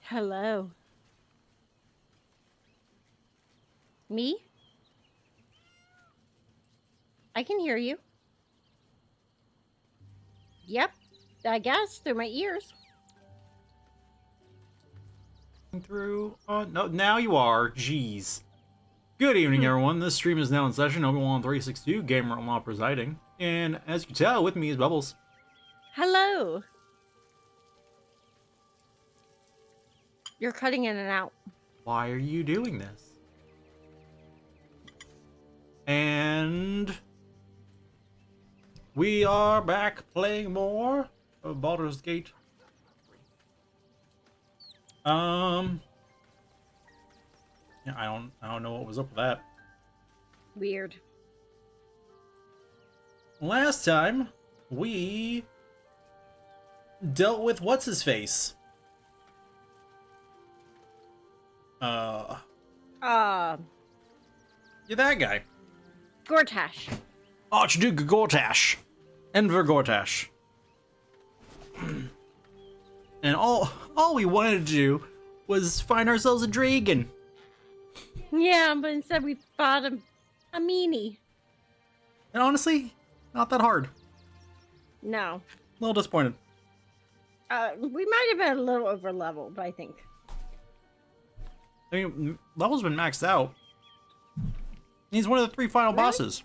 Hello. Me? I can hear you. Yep. I guess through my ears. Through. No, now you are. Jeez. Good evening, Hmm. everyone. This stream is now in session. Obi-Wan 362, Gamer Law presiding. And as you can tell, with me is Bubbles. Hello. You're cutting in and out. Why are you doing this? And we are back playing more of Baldur's Gate. Yeah, I don't know what was up with that. Weird. Last time we dealt with what's his face. Uh, Yeah, that guy. Gortash. Archduke Gortash. Enver Gortash. And all we wanted to do was find ourselves a dragon. Yeah, but instead we fought a meanie. And honestly, not that hard. No. A little disappointed. We might have been a little over leveled, I think. I mean, level's been maxed out. He's one of the 3 final Really? bosses.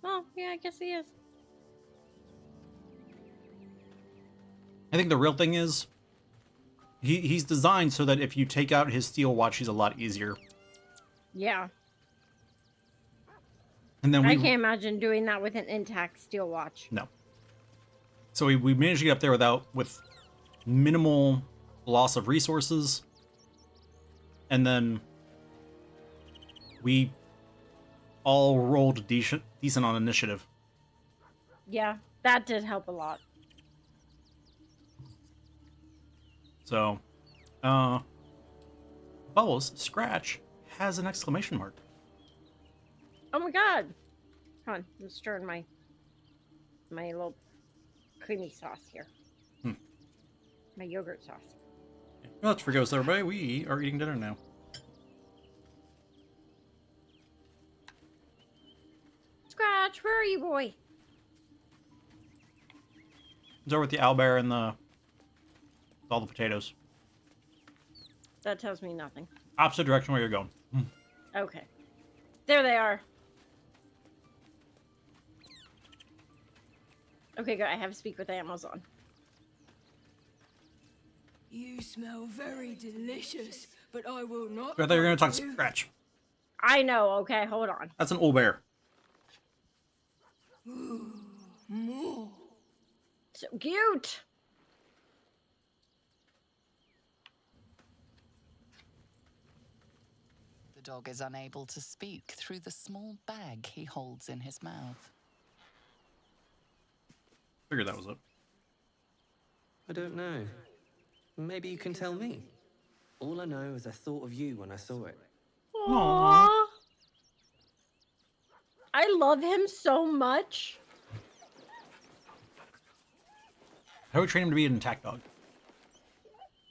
Oh, yeah, I guess he is. I think the real thing is, he's designed so that if you take out his steel watch, he's a lot easier. Yeah. And then I can't imagine doing that with an intact steel watch. No. So we managed to get up there with minimal loss of resources. And then we all rolled decent on initiative. Yeah, that did help a lot. So, Bubbles, Scratch has an exclamation mark. Oh my god. Come on, I'm stirring my little creamy sauce here. My yogurt sauce. Well, let's forget everybody. We are eating dinner now. Scratch, where are you, boy? It's over with the owlbear and all the potatoes. That tells me nothing. Opposite direction where you're going. Okay. There they are. Okay, good. I have speak with animals on. You smell very delicious, but I will not. I thought you were going to talk bite you. Scratch. I know. Okay, hold on. That's an owlbear. More. So cute. The dog is unable to speak through the small bag he holds in his mouth. Figured that was it. I don't know. Maybe you can tell me. All I know is I thought of you when I saw it. Aww. I love him so much. How do we train him to be an attack dog?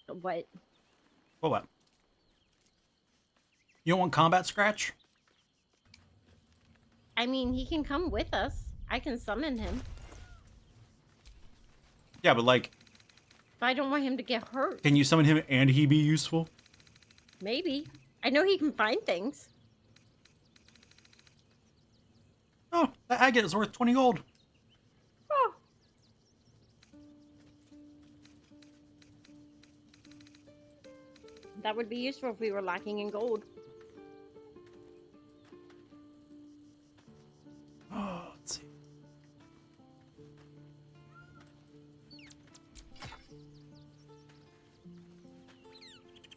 What? What? You don't want combat, Scratch? I mean, he can come with us. I can summon him. Yeah, but like, But I don't want him to get hurt. can you summon him and he be useful? Maybe. I know he can find things. Oh, that agate is worth 20 gold. Oh. That would be useful if we were lacking in gold. Oh, let's see.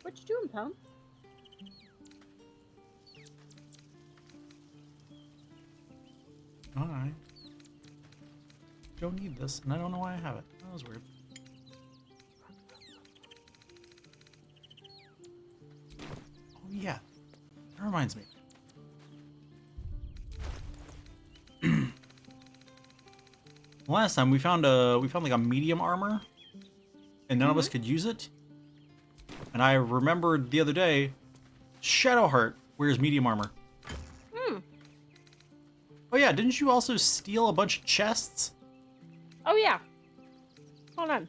What you doing, pal? Alright. Don't need this, and I don't know why I have it. That was weird. Oh yeah. That reminds me. Last time we found like a medium armor, and none of us could use it. And I remembered the other day, Shadowheart wears medium armor. Hmm. Oh yeah, didn't you also steal a bunch of chests? Oh, yeah. Hold on.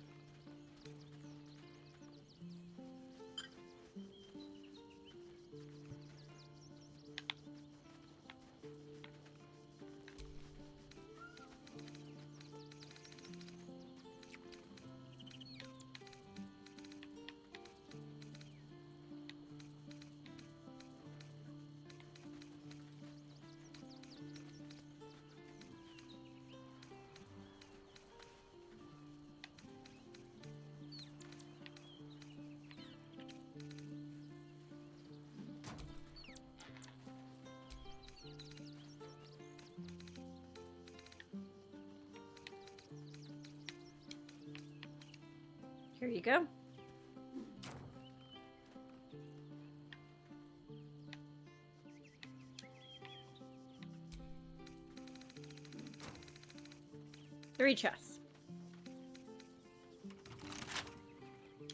Here you go. Three chests.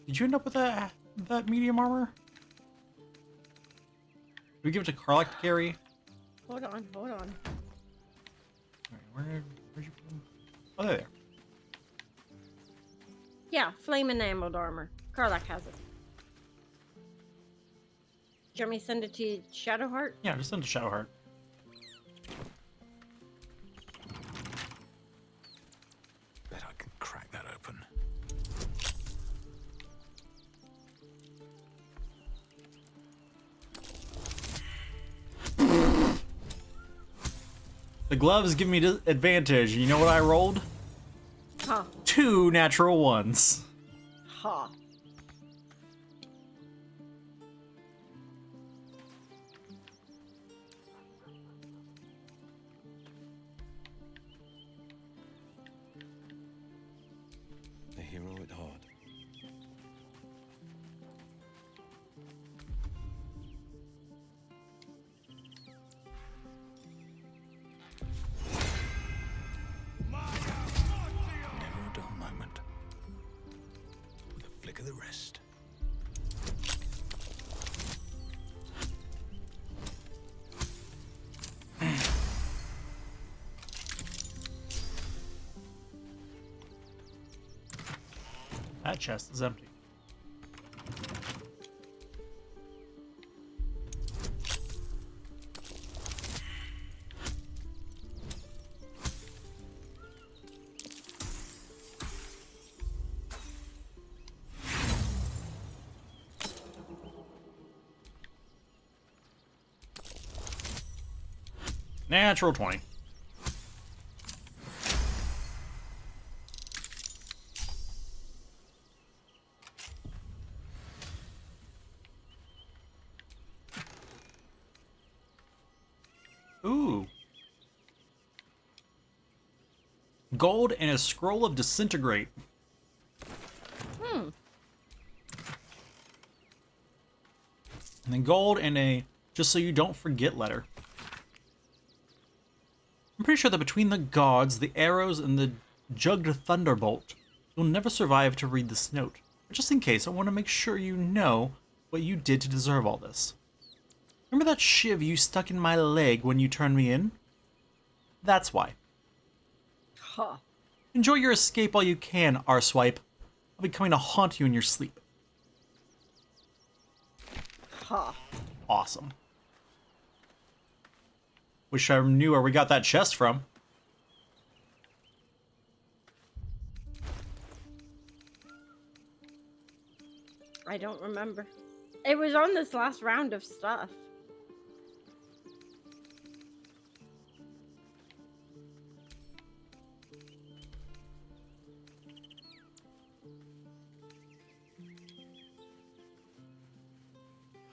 Did you end up with that medium armor? Did we give it to Karlach to carry? Hold on, hold on. Alright, where'd you put them? Oh, there. Yeah, flame enameled armor. Karlach has it. Do you want me to send it to Shadowheart? Yeah, just send it to Shadowheart. Bet I can crack that open. The gloves give me advantage. You know what I rolled? Huh. 2 natural ones. Ha. The hero at heart. Never a dull moment. With a flick of the wrist. That chest is empty. Natural 20. Ooh. Gold and a scroll of disintegrate. Hmm. And then gold and a just so you don't forget letter. I'm pretty sure that between the gods, the arrows, and the jugged thunderbolt, you'll never survive to read this note. But just in case, I want to make sure you know what you did to deserve all this. Remember that shiv you stuck in my leg when you turned me in? That's why. Ha. Enjoy your escape while you can, Arswipe. I'll be coming to haunt you in your sleep. Ha. Awesome. Wish I knew where we got that chest from. I don't remember. It was on this last round of stuff.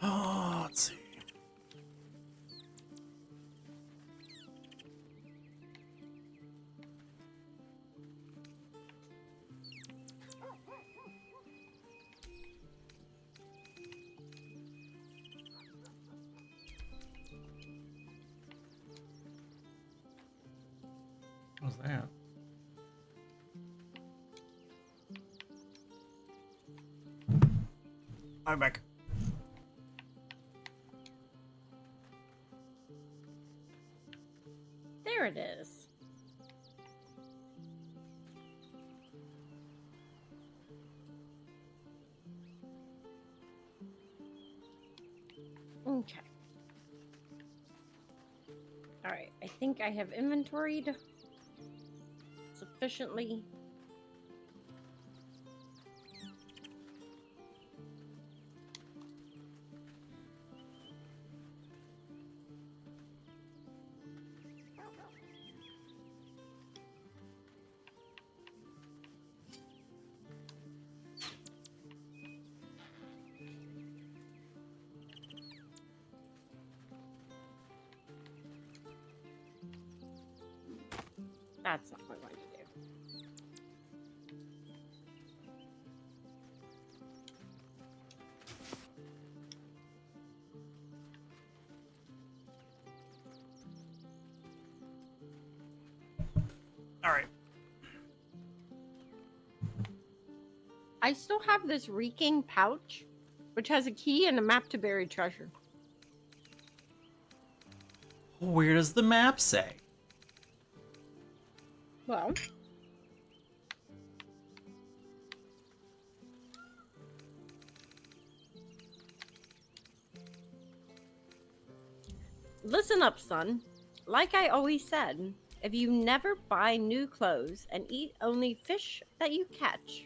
Oh, let's see. What was that? I'm back. There it is. Okay. Alright, I think I have inventoried sufficiently. That's not what I'm going to do. All right. I still have this reeking pouch, which has a key and a map to buried treasure. Where does the map say? Well, listen up, son. Like I always said, if you never buy new clothes and eat only fish that you catch,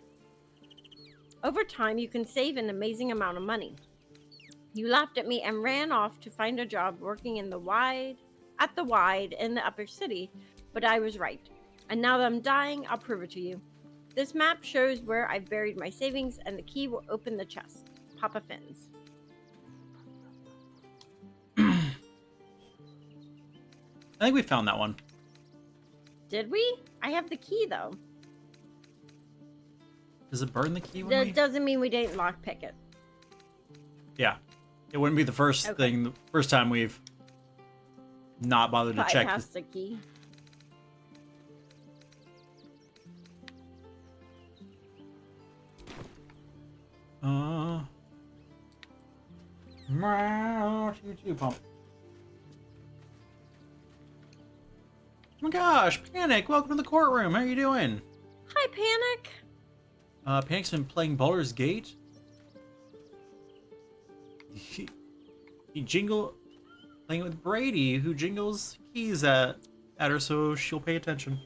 over time you can save an amazing amount of money. You laughed at me and ran off to find a job working in the wide in the upper city, but I was right. And now that I'm dying, I'll prove it to you. This map shows where I've buried my savings, and the key will open the chest. Papa Fins. I think we found that one. Did we? I have the key, though. Does it burn the key when That doesn't mean we didn't lockpick it. Yeah. It wouldn't be the first thing, the first time we've not bothered to check. Bypass the key. Choo-choo pump. Oh my gosh, Panic, welcome to the courtroom. How are you doing? Hi, Panic. Panic's been playing Baldur's Gate. He playing with Brady, who jingles keys at her so she'll pay attention.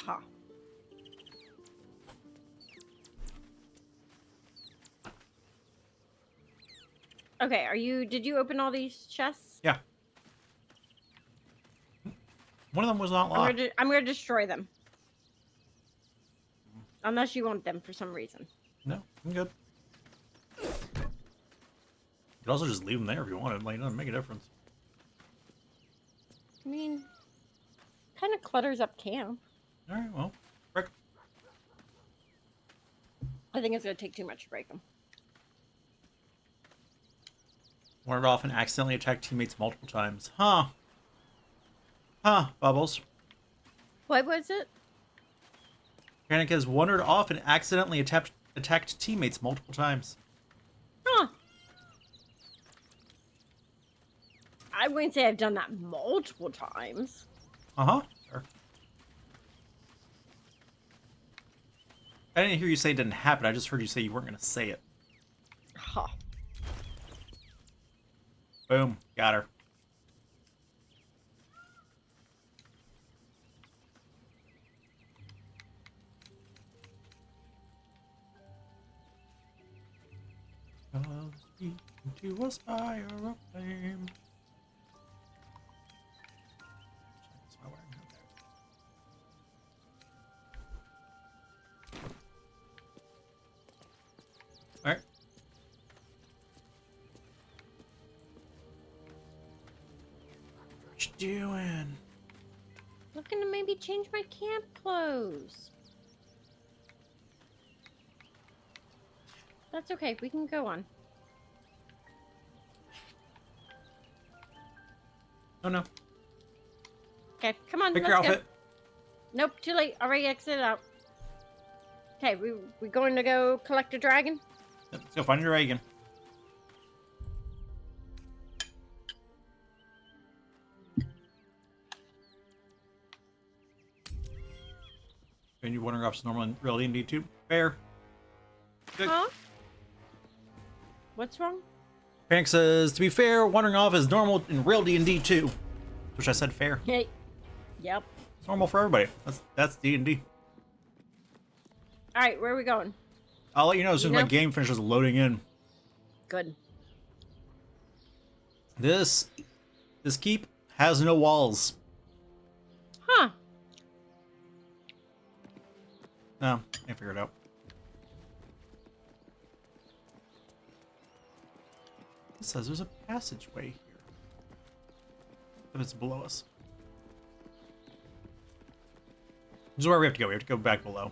Ha. Okay, did you open all these chests? Yeah. One of them was not locked. I'm gonna destroy them. Unless you want them for some reason. No, I'm good. You could also just leave them there if you wanted. Like, it doesn't make a difference. I mean, kind of clutters up camp. All right, well, break. I think it's gonna take too much to break them. Wandered off and accidentally attacked teammates multiple times. Huh. Huh, Bubbles. What was it? Panic has wandered off and accidentally attacked teammates multiple times. Huh. I wouldn't say I've done that multiple times. Uh-huh. Sure. I didn't hear you say it didn't happen. I just heard you say you weren't going to say it. Huh. Boom. Got her. To a spire of flame. Alright. What you doing? Looking to maybe change my camp clothes. That's okay. We can go on. Oh no. Okay, come on. Pick let's your go. outfit. Nope, too late. Already exited out. Okay, we going to go collect a dragon? Let's go find a dragon. And you wondering if it's normal in real D&D too? Fair. Good. Huh? What's wrong? Panic says, to be fair, wandering off is normal in real D&D too. Which I said fair. Hey. Yep. It's normal for everybody. That's D&D. All right, where are we going? I'll let you know as soon as my game finishes loading in. Good. This keep has no walls. Huh. No, can't figure it out. It says there's a passageway here. If it's below us. This is where we have to go. We have to go back below.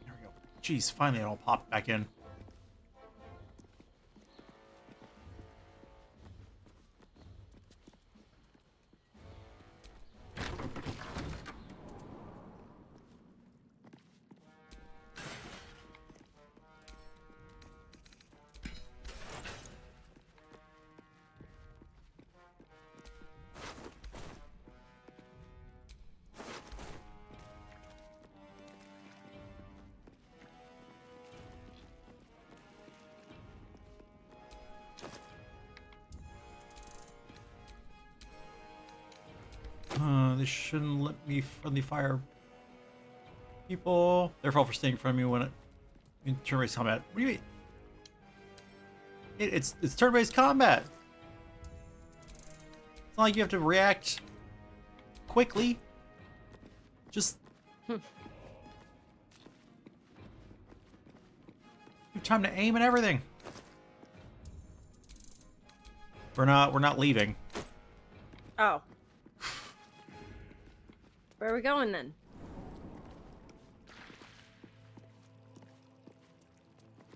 There we go. Jeez, finally it all popped back in. They shouldn't let me friendly fire people. Their fault for staying in front of me when it in turn-based combat. What do you mean? It's turn-based combat. It's not like you have to react quickly. Just you have time to aim and everything. We're not leaving. Oh. Where are we going then?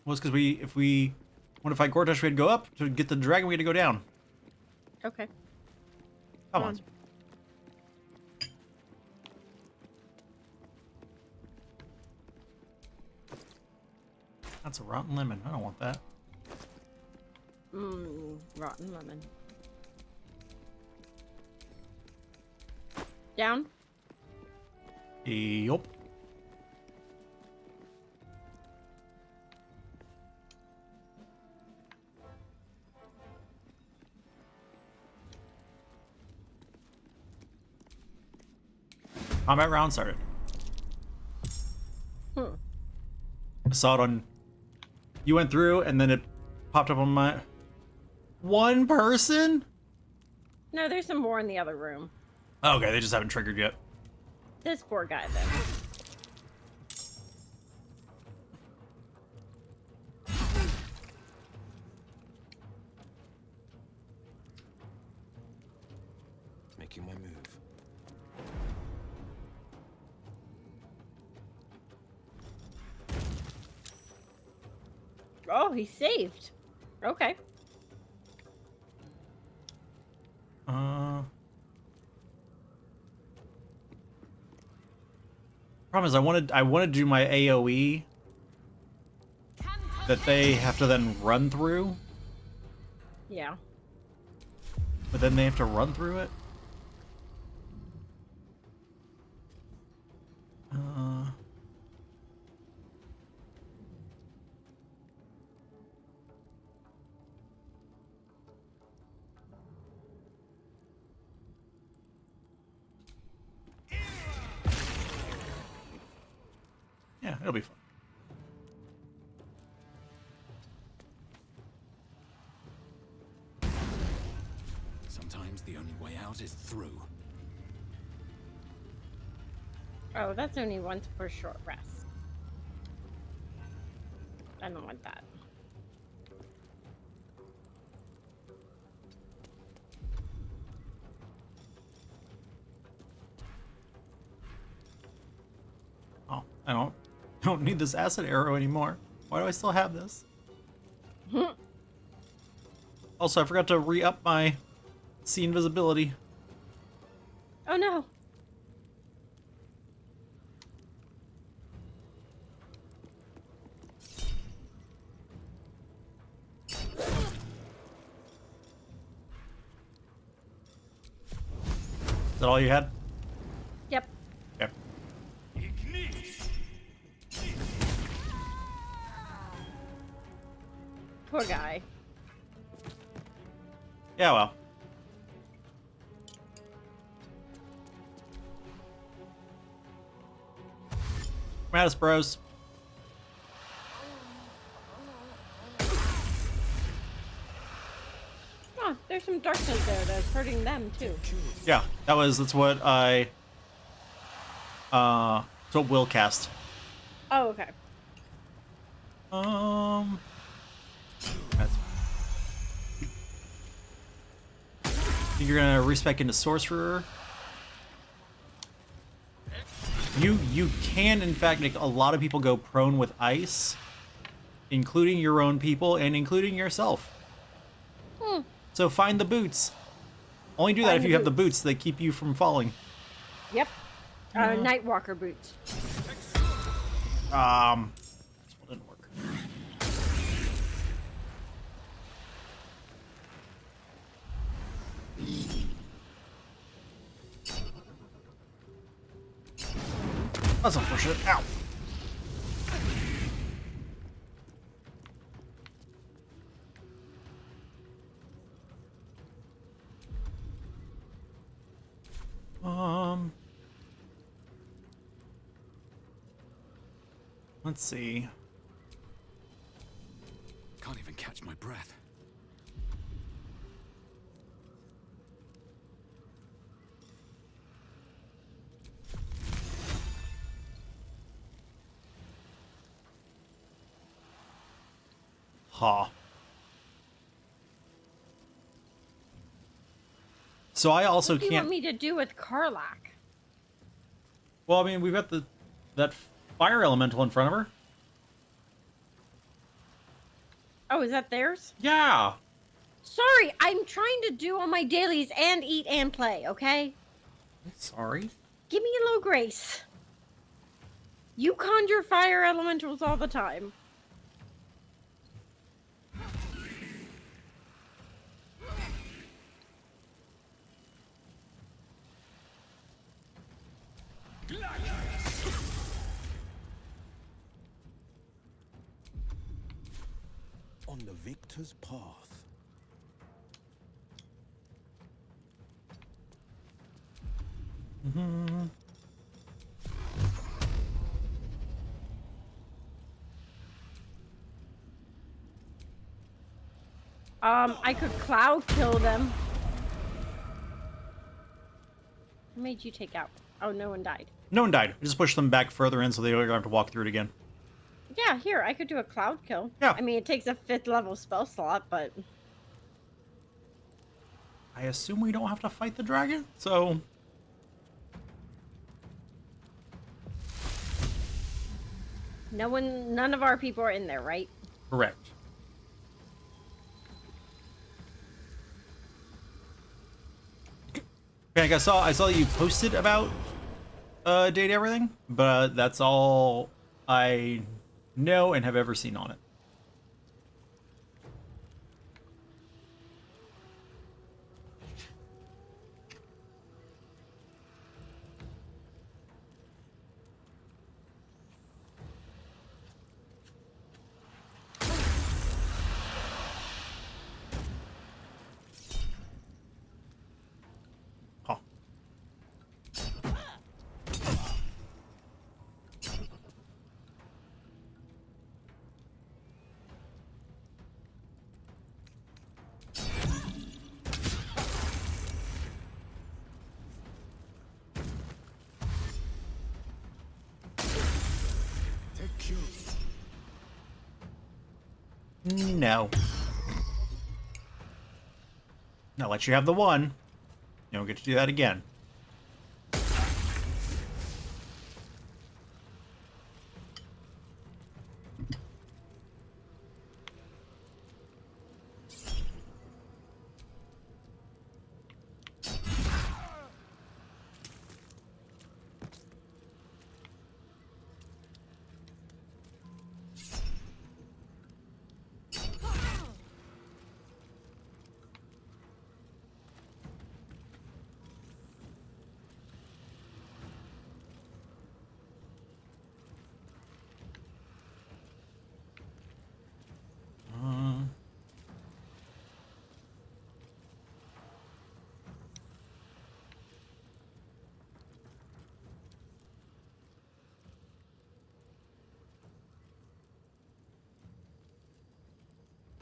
Well, it's because if we want to fight Gortash, we had to go up. To get the dragon, we had to go down. Okay. Come on. That's a rotten lemon. I don't want that. Rotten lemon. Down? Yup. Combat round started. I saw it on... You went through, and then it popped up on my... One person? No, there's some more in the other room. Okay, they just haven't triggered yet. This poor guy, though. Making my move. Oh, he's saved. Okay. Problem is, I wanted to do my AOE that they have to then run through, Yeah. but then they have to run through it. Yeah, it'll be fun. Sometimes the only way out is through. Oh, that's only once per short rest. I don't want that. Oh, I don't need this acid arrow anymore. Why do I still have this? Also, I forgot to re-up my see invisibility. Oh no. Is that all you had? Yep. Yep. Poor guy. Yeah, well. Come at us, bros. Oh, there's some darkness there that's hurting them too. Yeah, that's what I that's what Will cast. Oh, okay. That's, you're gonna respec into sorcerer. You can in fact make a lot of people go prone with ice, including your own people and including yourself. So find the boots. Only do that Find if the you have the boots. boots that keep you from falling. Yep. Nightwalker boots. This one didn't work. That's unfortunate. Ow. Let's see. Can't even catch my breath. Ha. So I also What do you want can't. me to do with Karlak? Well, I mean, we've got that fire elemental in front of her. Oh, is that theirs? Yeah. Sorry, I'm trying to do all my dailies and eat and play, okay? Sorry. Give me a little grace. You conjure fire elementals all the time. On the victor's path. I could cloud kill them. Who made you take out? Oh, no one died. No one died. We just pushed them back further in so they don't have to walk through it again. Yeah, here, I could do a cloud kill. Yeah. I mean, it takes a 5th level spell slot, but... I assume we don't have to fight the dragon, so... None of our people are in there, right? Correct. Okay, I saw that you posted about date everything, but that's all I know and have ever seen on it. Huh. Take you. No. I'll let you have the one. You don't get to do that again.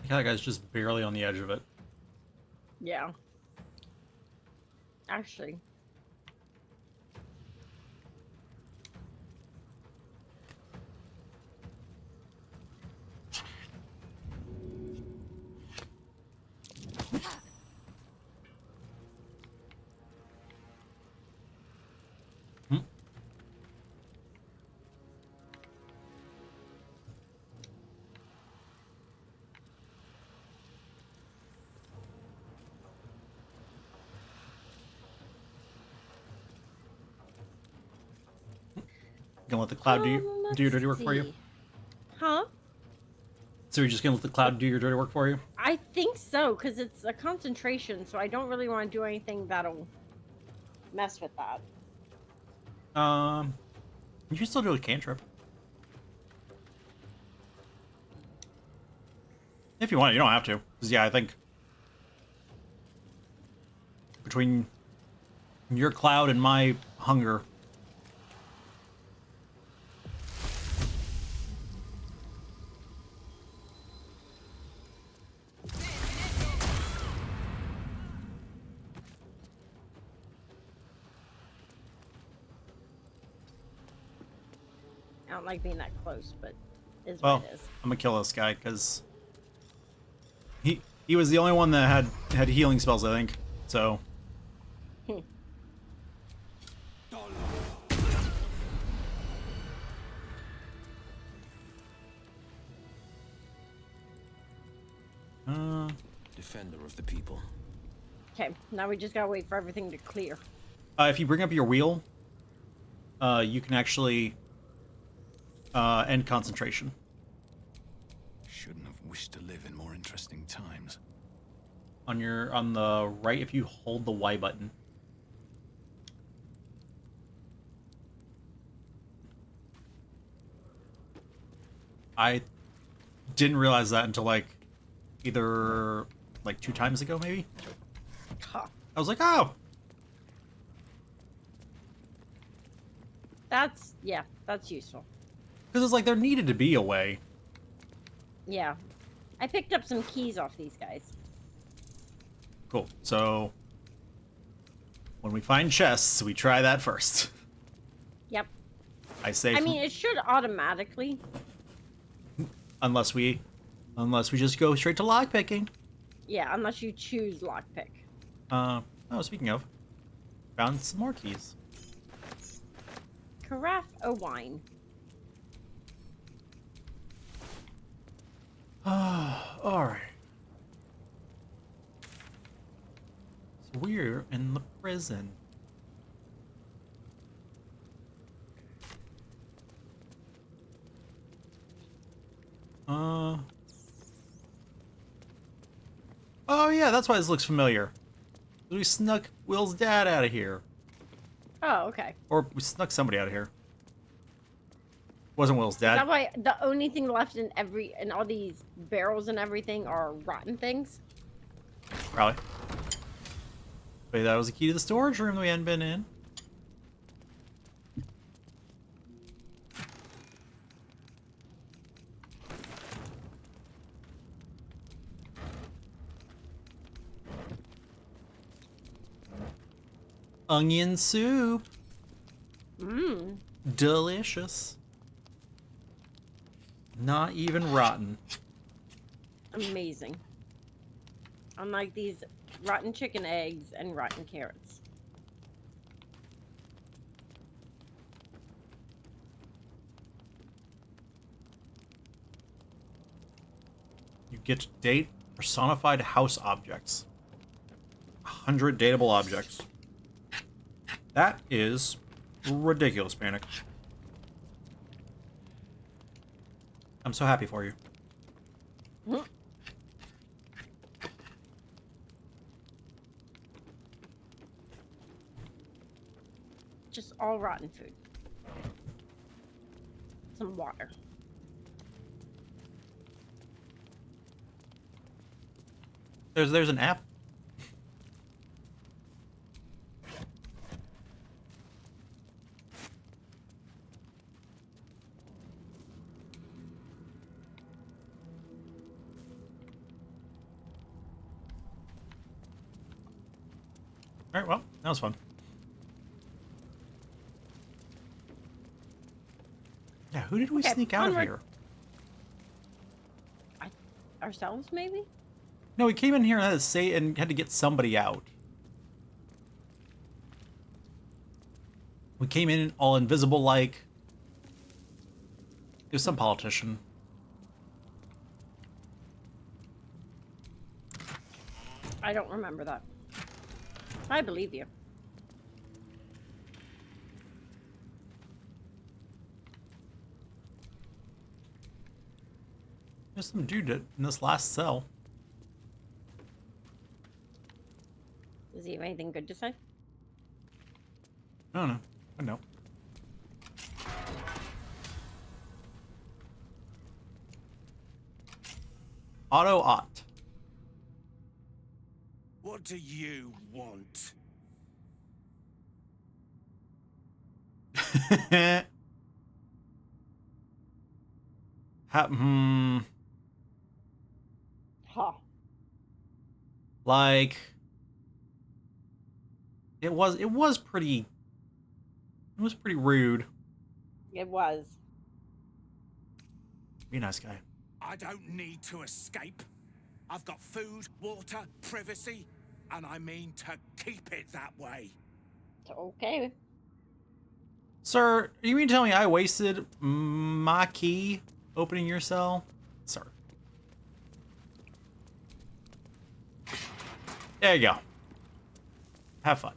That guy's just barely on the edge of it. Yeah. Actually. Hmm? Gonna let the cloud do your dirty work Let's for you? see. Huh? So you're just gonna let the cloud do your dirty work for you? I think so, because it's a concentration, so I don't really want to do anything that'll mess with that. You can still do a cantrip. If you want, you don't have to. Because, yeah, I think between your cloud and my hunger, I don't like being that close, but is well, what it is. I'm gonna kill this guy because he was the only one that had healing spells, I think. So Defender of the people. Okay, now we just gotta wait for everything to clear. if you bring up your wheel, you can actually end concentration. Shouldn't have wished to live in more interesting times. On the right, if you hold the Y button. I didn't realize that until either 2 times ago, maybe. Huh. I was like, oh, That's useful. because it's like there needed to be a way. Yeah. I picked up some keys off these guys. Cool. So when we find chests, we try that first. Yep. I say. I mean, it should automatically. Unless we just go straight to lockpicking. Yeah, unless you choose lockpick. Oh, speaking of, found some more keys. Carafe o' wine. All right. So we're in the prison. Oh yeah, that's why this looks familiar. We snuck Will's dad out of here. Oh, okay. Or we snuck somebody out of here. Wasn't Will's Is dad. that why the only thing left in all these barrels and everything are rotten things? Probably. Wait, that was the key to the storage room that we hadn't been in. Onion soup. Mmm. Delicious. Not even rotten. Amazing. Unlike these rotten chicken eggs and rotten carrots. You get to date personified house objects. 100 dateable objects. That is ridiculous, Panic. I'm so happy for you. Just all rotten food. Some water. There's an app. Alright, well, that was fun. Yeah, who did we Okay, sneak out onward. of here? Ourselves, maybe? No, we came in here and had to get somebody out. We came in all invisible like. It was some politician. I don't remember that. I believe you. There's some dude in this last cell. Does he have anything good to say? I don't know. I know. Auto-Ot. What do you want? Huh. Like it was pretty rude. It was. Be a nice guy. I don't need to escape. I've got food, water, privacy, and I mean to keep it that way. Okay. Sir, you mean to tell me I wasted my key opening your cell? Sir. There you go. Have fun.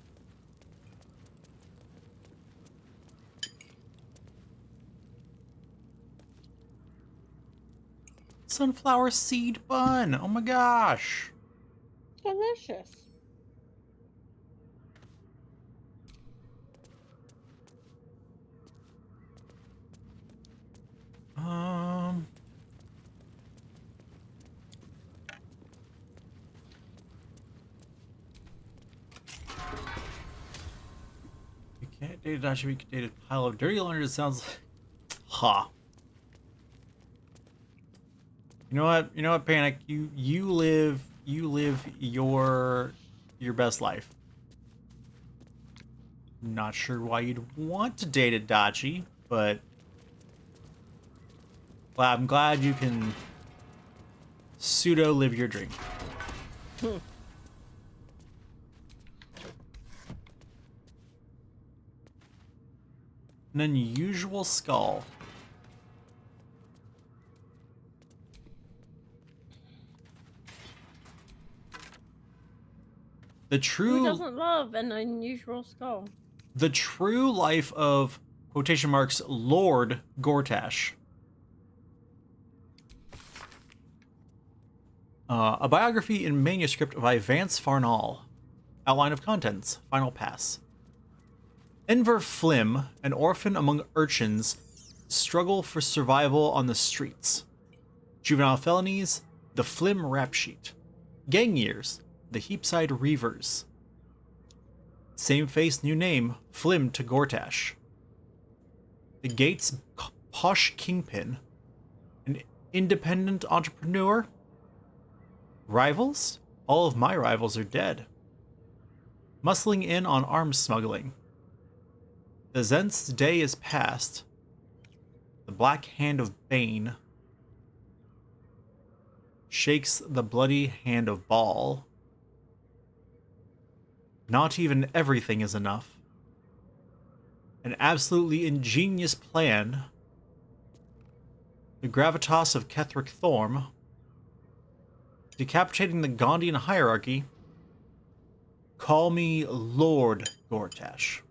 Sunflower seed bun. Oh my gosh. Delicious. You can't date a dash if you can date a pile of dirty laundry. It sounds like... Ha. You know what? You know what, Panic? You live your best life. Not sure why you'd want to date a Dachi, but I'm glad you can pseudo live your dream. An unusual skull. The Who true doesn't love an unusual skull? the true life of quotation marks Lord Gortash. A biography in manuscript by Vance Farnall. Outline of contents. Final pass. Enver Flim, an orphan among urchins, struggle for survival on the streets. Juvenile felonies, the Flim rap sheet. Gang years, the Heapside Reavers. Same face, new name, Flim to Gortash. The Gates Posh Kingpin, an independent entrepreneur. Rivals? All of my rivals are dead. Muscling in on arms smuggling. The Zent's day is past. The Black Hand of Bane shakes the bloody hand of Baal. Not even everything is enough. An absolutely ingenious plan. The gravitas of Kethric Thorm. Decapitating the Gondian hierarchy. Call me Lord Gortash.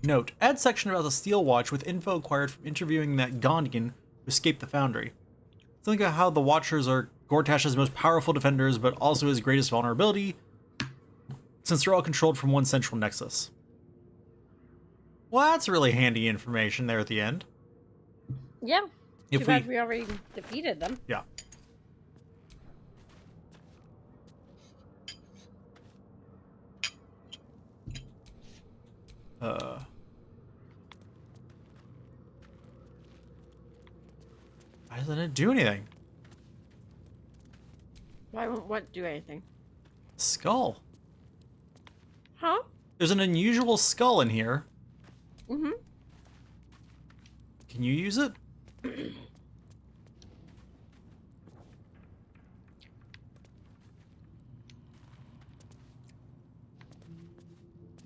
Note, add section about the Steel Watch with info acquired from interviewing that Gondian who escaped the Foundry. Think about how the Watchers are Gortash's most powerful defenders, but also his greatest vulnerability, since they're all controlled from one central nexus. Well, that's really handy information there at the end. Yeah. If Too bad we already defeated them. Yeah. Why doesn't it do anything? Why won't what do anything? Skull. Huh? There's an unusual skull in here. Mm-hmm. Can you use it?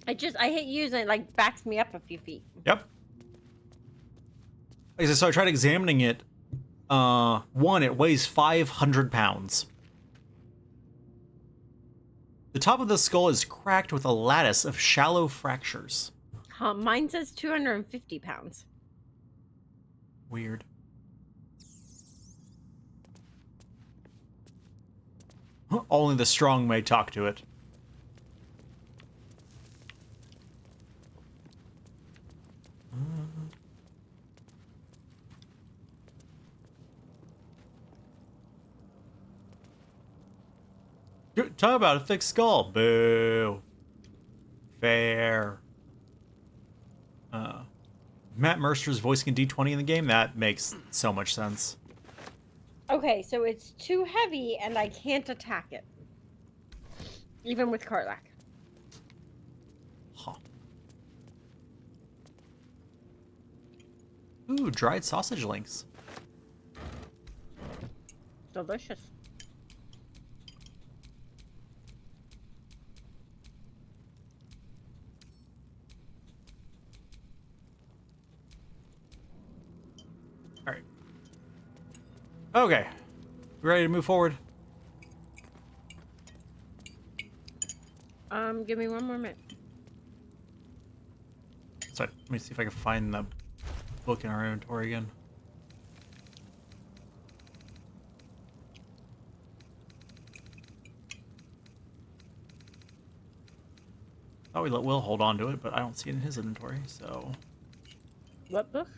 I hate using it, like backs me up a few feet. Yep. Like I said, so I tried examining it. One, it weighs 500 pounds. The top of the skull is cracked with a lattice of shallow fractures. Huh, mine says 250 pounds. Weird. Only the strong may talk to it. Talk about a thick skull. Boo. Fair. Matt Mercer's voicing a D20 in the game? That makes so much sense. Okay, so it's too heavy and I can't attack it. Even with Karlak. Huh. Ooh, dried sausage links. Delicious. All right. Okay. Ready to move forward? Give me one more minute. Sorry, let me see if I can find the book in our inventory again. Thought we let Will hold on to it, but I don't see it in his inventory, so... What book?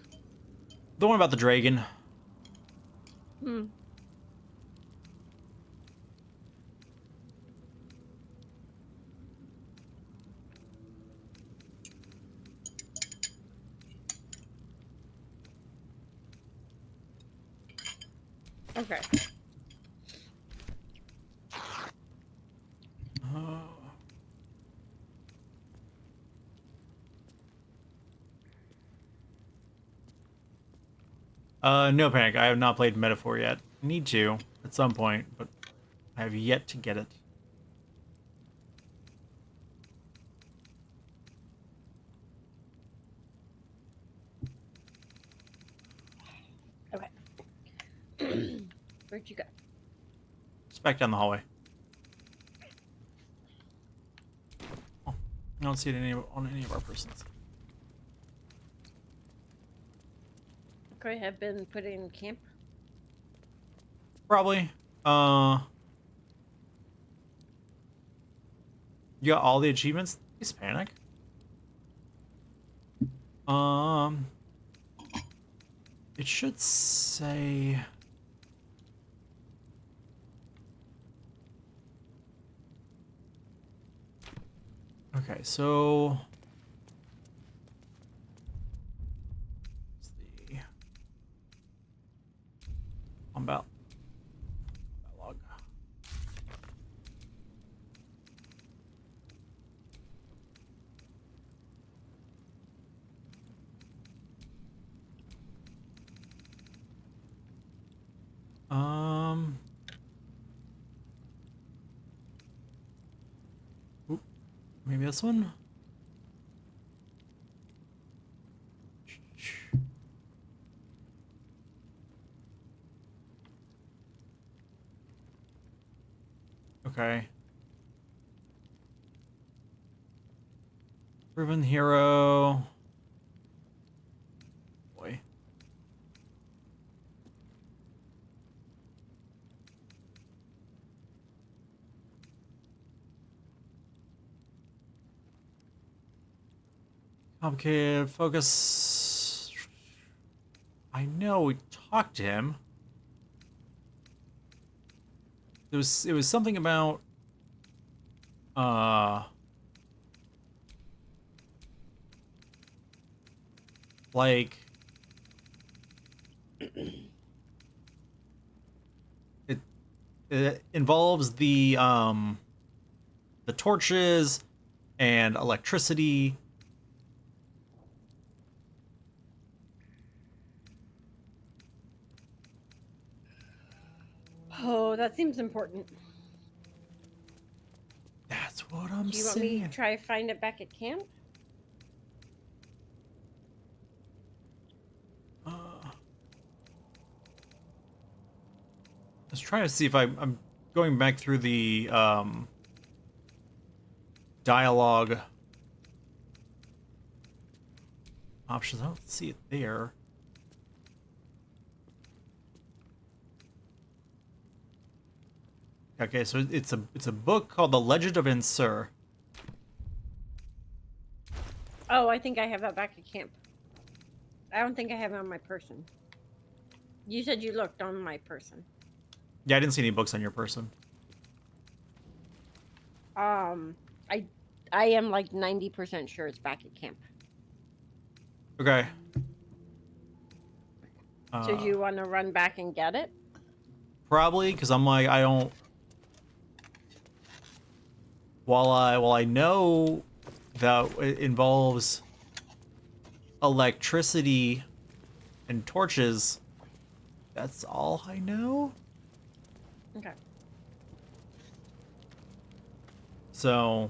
The one about the dragon. Hmm. Okay. No panic. I have not played Metaphor yet. Need to at some point, but I have yet to get it. Okay. Where'd you go? It's back down the hallway. Oh, I don't see it on any of our persons. Okay, have been put in camp. Probably. You got all the achievements? Please panic. It should say... Okay, so... What's the... Combat log. Oop, maybe this one? Okay. Proven hero. Boy. Complicated focus. I know we talked to him. It was something about like it involves the torches and electricity. Oh, that seems important. That's what I'm Do you want me saying. to try to find it back at camp? I was trying to see if I'm going back through the dialogue options. I don't see it there. Okay, so it's a book called The Legend of Insur. Oh, I think I have that back at camp. I don't think I have it on my person. You said you looked on my person. Yeah, I didn't see any books on your person. I am like 90% sure it's back at camp. Okay. So do you want to run back and get it? Probably, because I'm like, I don't. While I know that it involves electricity and torches, that's all I know. Okay. So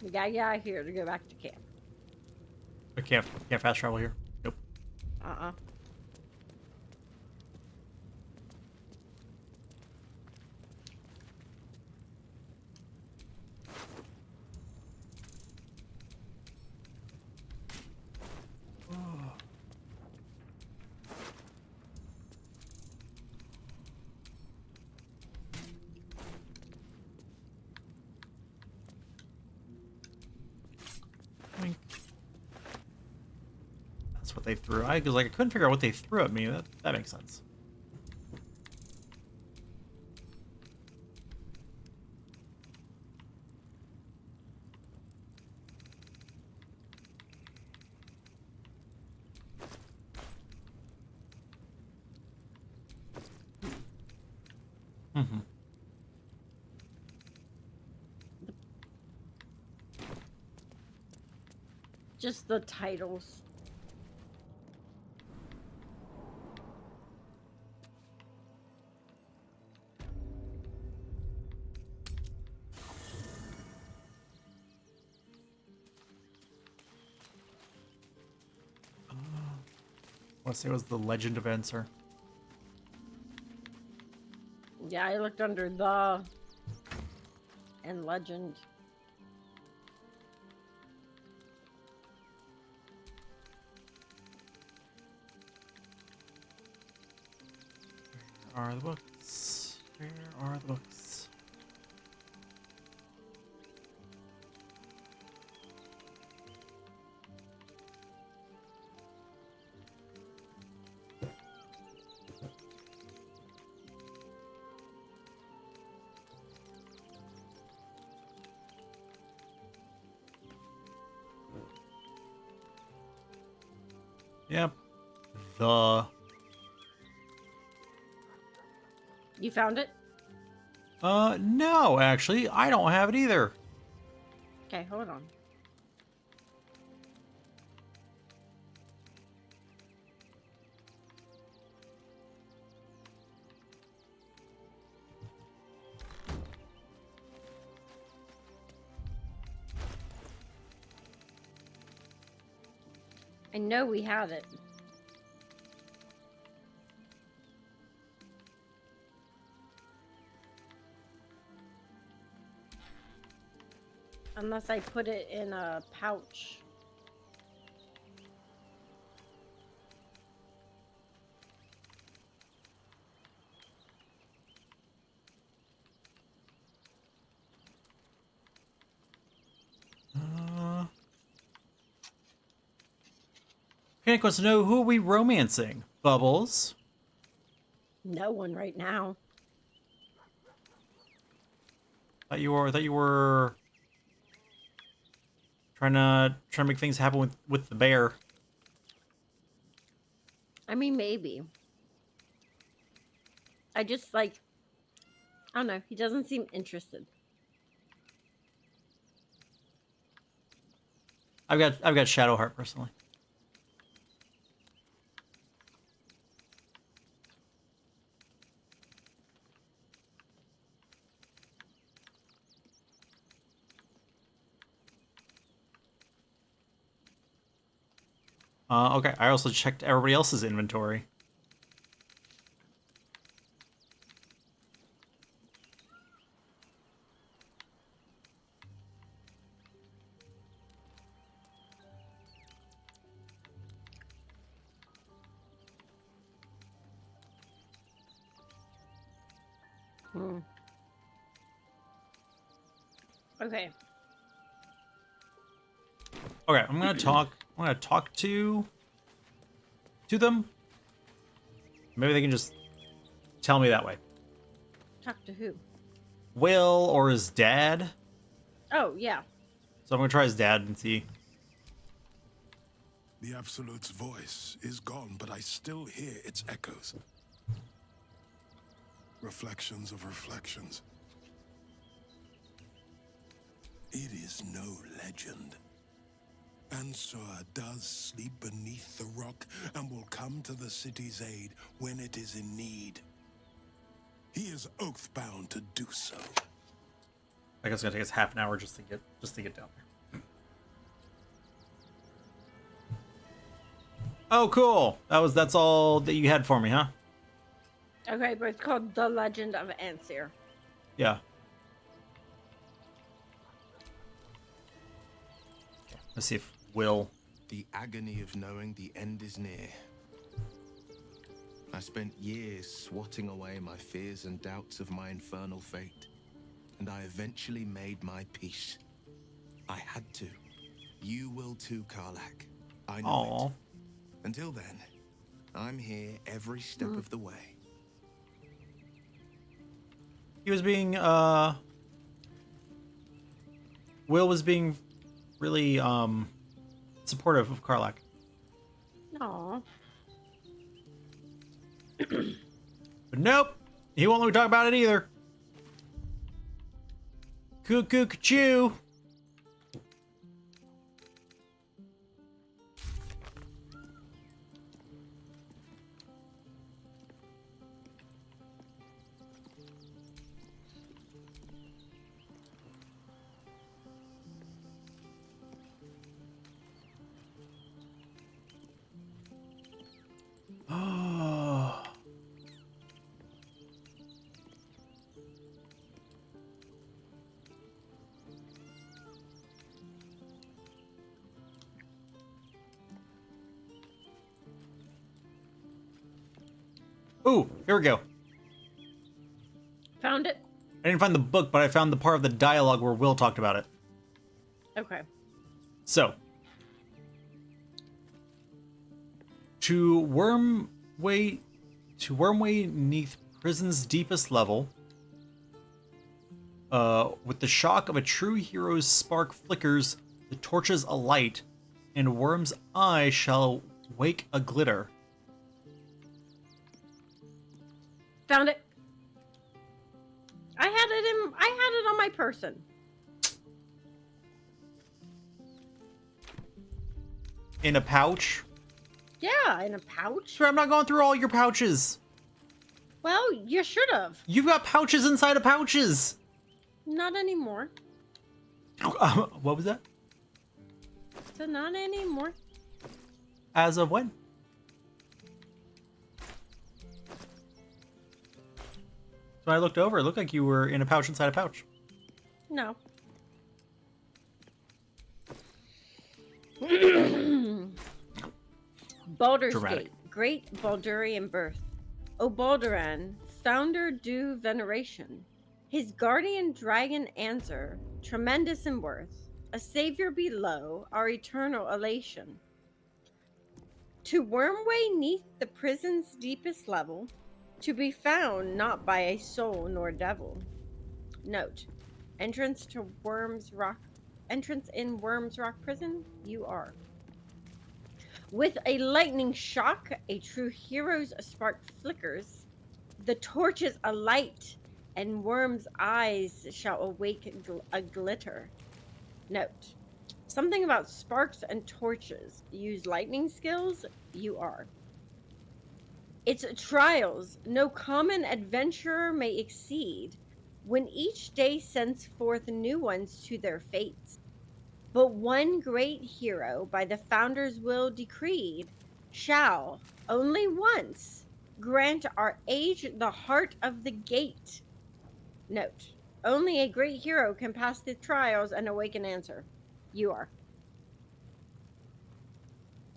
We gotta get out of here to go back to camp. I can't fast travel here. Nope. Uh-uh. I mean, that's what they threw. I was like, I couldn't figure out what they threw at me. That makes sense. Mm-hmm. Just the titles. Let's say it was The Legend of Ensor. Yeah, I looked under the and legend. Where are the books? Where are the books? Yep. You found it? No, actually, I don't have it either. Okay, hold on. I know we have it. Unless I put it in a pouch. Panic wants to know, who are we romancing? Bubbles. No one right now. Thought you were trying to make things happen with the bear. I mean, maybe. I just like I don't know. He doesn't seem interested. I've got Shadowheart personally. Okay, I also checked everybody else's inventory. Hmm. Okay. Okay, I'm gonna talk to them. Maybe they can just tell me that way. Talk to who? Will or his dad. Oh, yeah. So I'm gonna try his dad and see. The Absolute's voice is gone, but I still hear its echoes. Reflections of reflections. It is no legend. Ansur does sleep beneath the rock and will come to the city's aid when it is in need. He is oath-bound to do so. I guess it's gonna take us half an hour just to get down there. Oh, cool. That's all that you had for me, huh? Okay, but it's called The Legend of Ansir. Yeah. Okay, let's see if Will. The agony of knowing the end is near. I spent years swatting away my fears and doubts of my infernal fate, and I eventually made my peace. I had to. You will too, Karlach. I know it. Until then, I'm here every step of the way. He was being Will was being really supportive of Karlach. Aw. But nope, he won't let me talk about it either. Cuckoo, choo. Oh. Ooh, here we go. Found it? I didn't find the book, but I found the part of the dialogue where Will talked about it. Okay. So, to wormway neath prison's deepest level, with the shock of a true hero's spark flickers, the torches alight, and Worm's eye shall wake a glitter. Found it. I had it on my person. In a pouch? Yeah, in a pouch. Sir, I'm not going through all your pouches. Well, you should have. You've got pouches inside of pouches. Not anymore. What was that? So not anymore. As of when? So I looked over. It looked like you were in a pouch inside a pouch. No. Baldur's Dramatic. Gate, great Baldurian birth. O Balduran, founder due veneration. His guardian dragon answer, tremendous in worth. A savior below, our eternal elation. To wormway neath the prison's deepest level, to be found not by a soul nor devil. Note, entrance in Worm's Rock prison, you are. With a lightning shock, a true hero's spark flickers. The torches alight, and worms' eyes shall awake a glitter. Note, something about sparks and torches. Use lightning skills, you are. Its trials no common adventurer may exceed, when each day sends forth new ones to their fates. But one great hero, by the founder's will decreed, shall, only once, grant our age the heart of the gate. Note, only a great hero can pass the trials and awake an answer. You are.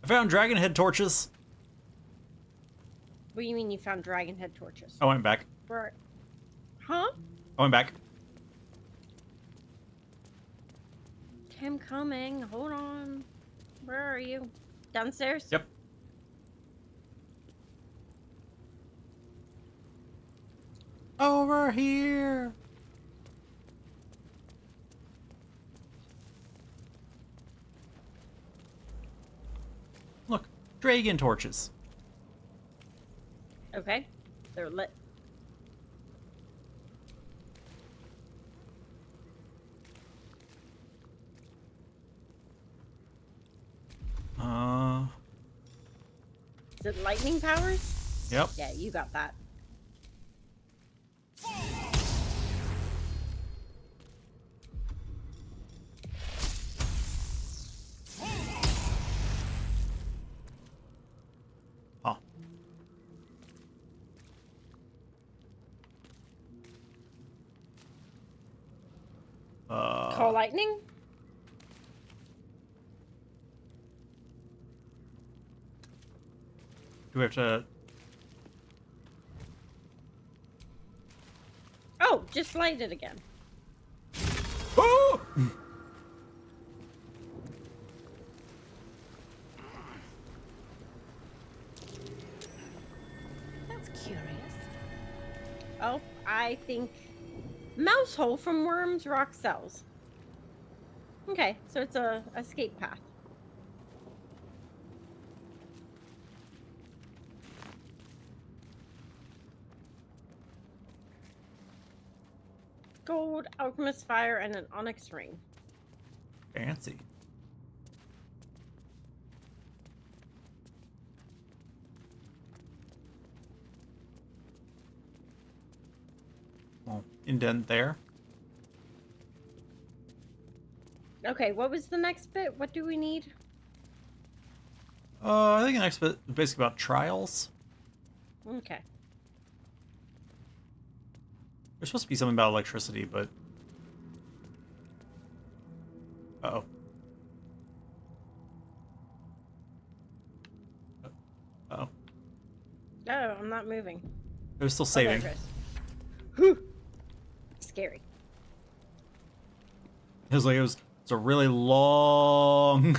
I found dragon head torches. What do you mean you found dragon head torches? I went back. Where? Huh? I went back. I'm coming. Hold on. Where are you? Downstairs? Yep. Over here. Look, dragon torches. Okay. They're lit. Is it lightning powers? Yep. Yeah, you got that. Oh. Call lightning? Do we have to? Oh, just light it again. Oh! That's curious. Oh, I think mouse hole from worms rock cells. Okay, so it's a escape path. Gold, alchemist fire, and an onyx ring. Fancy. Well, indent there. Okay, what was the next bit? What do we need? I think the next bit is basically about trials. Okay. There's supposed to be something about electricity, but... Uh-oh. Uh-oh. No, I'm not moving. It was still Oh, saving. there it is. Whew. Scary. It was like, it's a really long...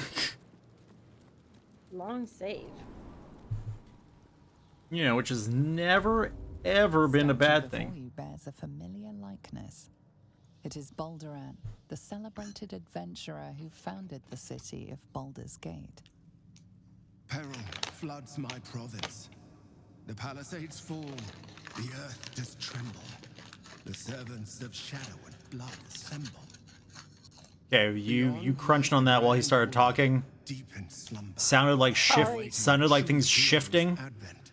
Long save. you know, which has never, ever been a Statue bad before thing. you bears a familiar likeness. It is Baldur, the celebrated adventurer who founded the city of Baldur's Gate. Peril floods my province. The palisades fall, the earth does tremble. The servants of shadow and blood assemble. Okay, you crunched on that while he started talking. Deep in slumber. Sounded like Sorry. sounded like things shifting. Advent.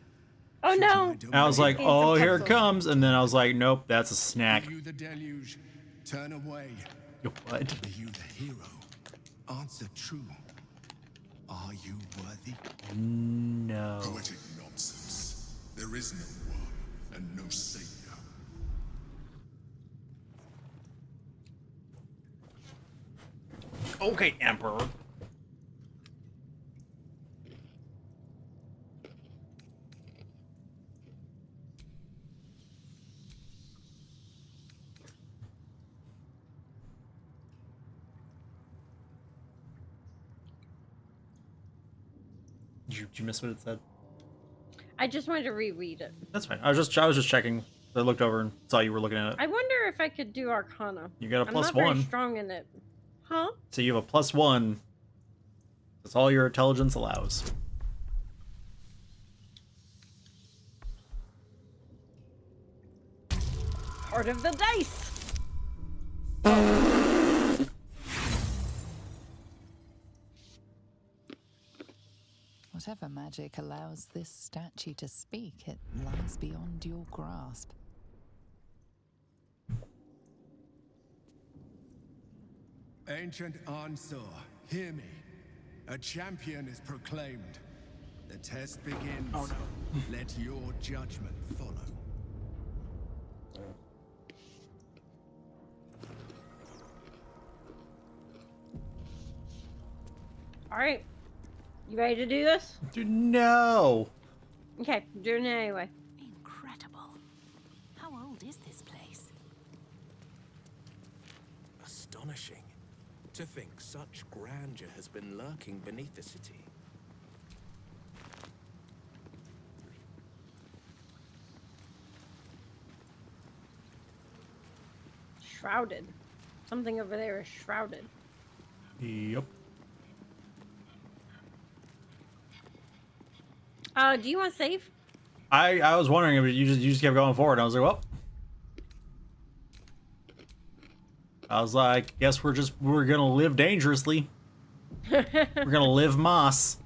Oh no! And I was like, Eating some oh, here it pretzels. comes. And then I was like, nope, that's a snack. Be you the deluge, turn away. What? Be you the hero, answer true. Are you worthy? No. Poetic nonsense. There is no one and no savior. Okay, Emperor. Did you miss what it said? I just wanted to reread it. That's fine. I was just checking. I looked over and saw you were looking at it. I wonder if I could do Arcana. You got a I'm plus not very one. strong in it. Huh? So you have a +1. That's all your intelligence allows. Part of the dice. Whatever magic allows this statue to speak, it lies beyond your grasp. Ancient Ansur, hear me. A champion is proclaimed. The test begins. Oh no. Let your judgment follow. All right. You ready to do this? Dude, no. Okay, doing it anyway. Incredible. How old is this place? Astonishing. To think such grandeur has been lurking beneath the city. Shrouded. Something over there is shrouded. Yep. Do you want to save? I was wondering if you just kept going forward. I was like, well. I was like, guess we're gonna live dangerously. We're gonna live moss.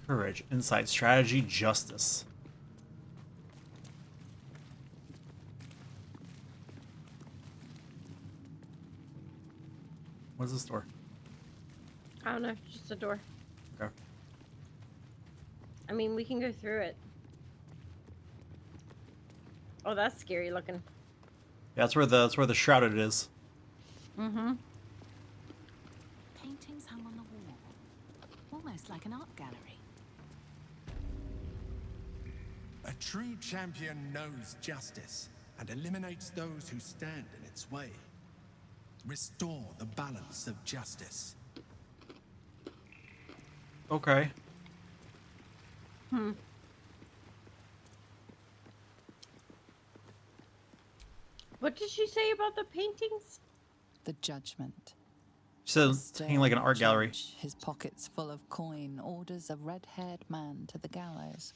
Courage, insight, strategy, justice. What's this door? I don't know. Just a door. Okay. I mean, we can go through it. Oh, that's scary looking. Yeah, that's where the shrouded is. Mm-hmm. Paintings hung on the wall. Almost like an art gallery. A true champion knows justice and eliminates those who stand in its way. Restore the balance of justice. Okay. What did she say about the paintings? The judgment. She said The it's hanging like an art stern gallery. judge, his pockets full of coin, orders a red-haired man to the gallows.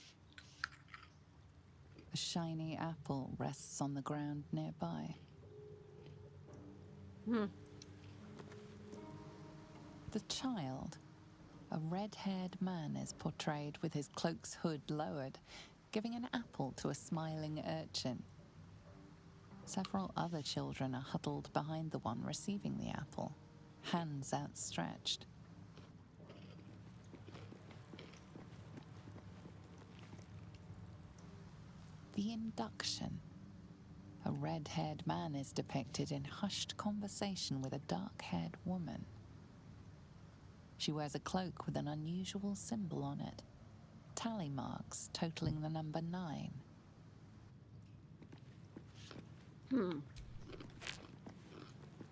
A shiny apple rests on the ground nearby. The child, a red-haired man, is portrayed with his cloak's hood lowered, giving an apple to a smiling urchin. Several other children are huddled behind the one receiving the apple, hands outstretched. The induction. A red-haired man is depicted in hushed conversation with a dark-haired woman. She wears a cloak with an unusual symbol on it, tally marks totaling the number 9.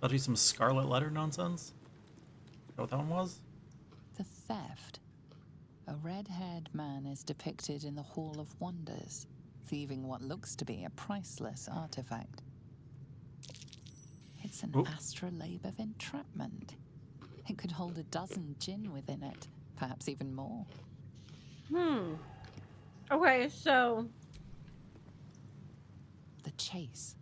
That'll be some scarlet letter nonsense. Is that what that one was? The theft. A red-haired man is depicted in the Hall of Wonders, thieving what looks to be a priceless artifact. It's an astrolabe of entrapment. It could hold a dozen djinn within it, perhaps even more. Okay, so... The chase.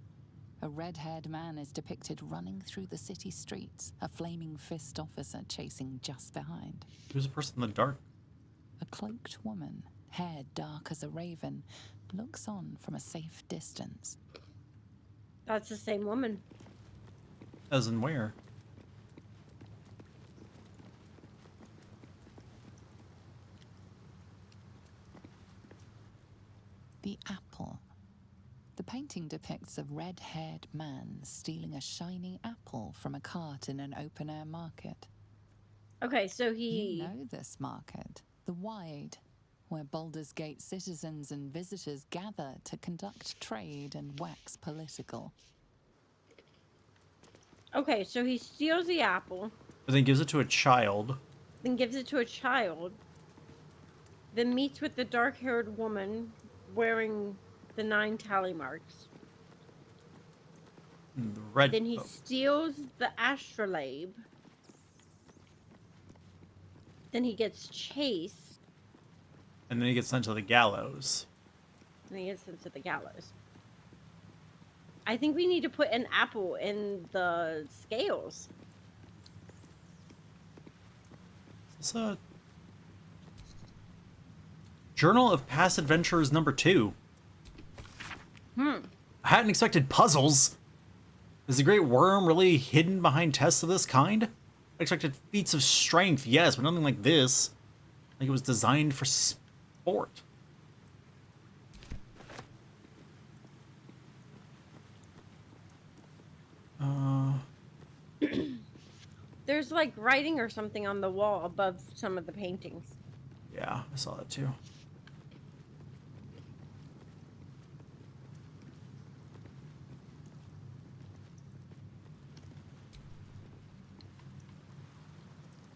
A red-haired man is depicted running through the city streets, a flaming fist officer chasing just behind. Who's the person in the dark? A cloaked woman, hair dark as a raven, looks on from a safe distance. That's the same woman. As in where? The apple. The painting depicts a red-haired man stealing a shiny apple from a cart in an open-air market. Okay, so he... You know this market, the Wide, where Baldur's Gate citizens and visitors gather to conduct trade and wax political. Okay, so he steals the apple, But then gives it to a child. then gives it to a child, then meets with the dark-haired woman wearing the 9 tally marks. And the red. Then he steals the astrolabe. Then he gets chased. And then he gets sent to the gallows. and he gets sent to the gallows. I think we need to put an apple in the scales. Is this a Journal of Past Adventures #2? I hadn't expected puzzles. Is the Great Worm really hidden behind tests of this kind? I expected feats of strength, yes, but nothing like this. Like it was designed for sport. There's like writing or something on the wall above some of the paintings. Yeah, I saw that too.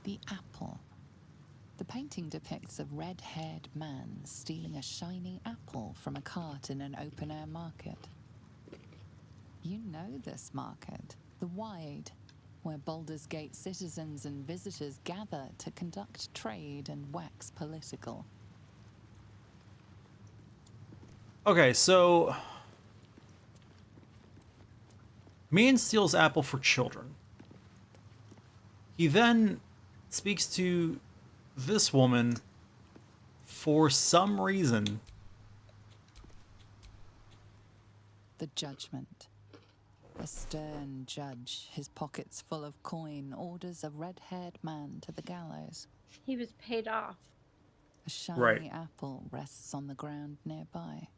The apple. The painting depicts a red-haired man stealing a shiny apple from a cart in an open-air market. You know this market, the Wide, where Baldur's Gate citizens and visitors gather to conduct trade and wax political. Okay, so man steals apple for children. He then speaks to this woman for some reason. The judgment. A stern judge, his pockets full of coin, orders a red-haired man to the gallows. He was paid off. A shiny Right. apple rests on the ground nearby.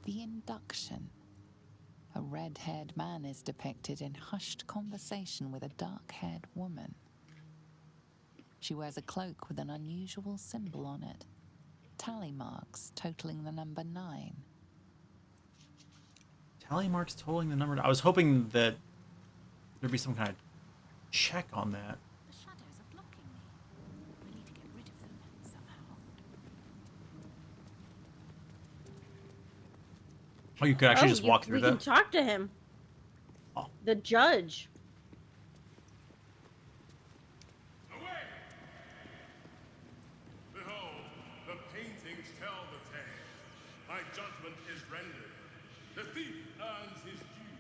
The induction. A red-haired man is depicted in hushed conversation with a dark-haired woman. She wears a cloak with an unusual symbol on it. Tally marks totaling the number 9. Tally marks totaling the number. I was hoping that there'd be some kind of check on that. The shadows are blocking me. I need to get rid of them somehow. Oh, you could actually just walk through we that. can talk to him. Oh. The judge. Away! Behold, the paintings tell the tale. My judgment is rendered. The thief earns his due.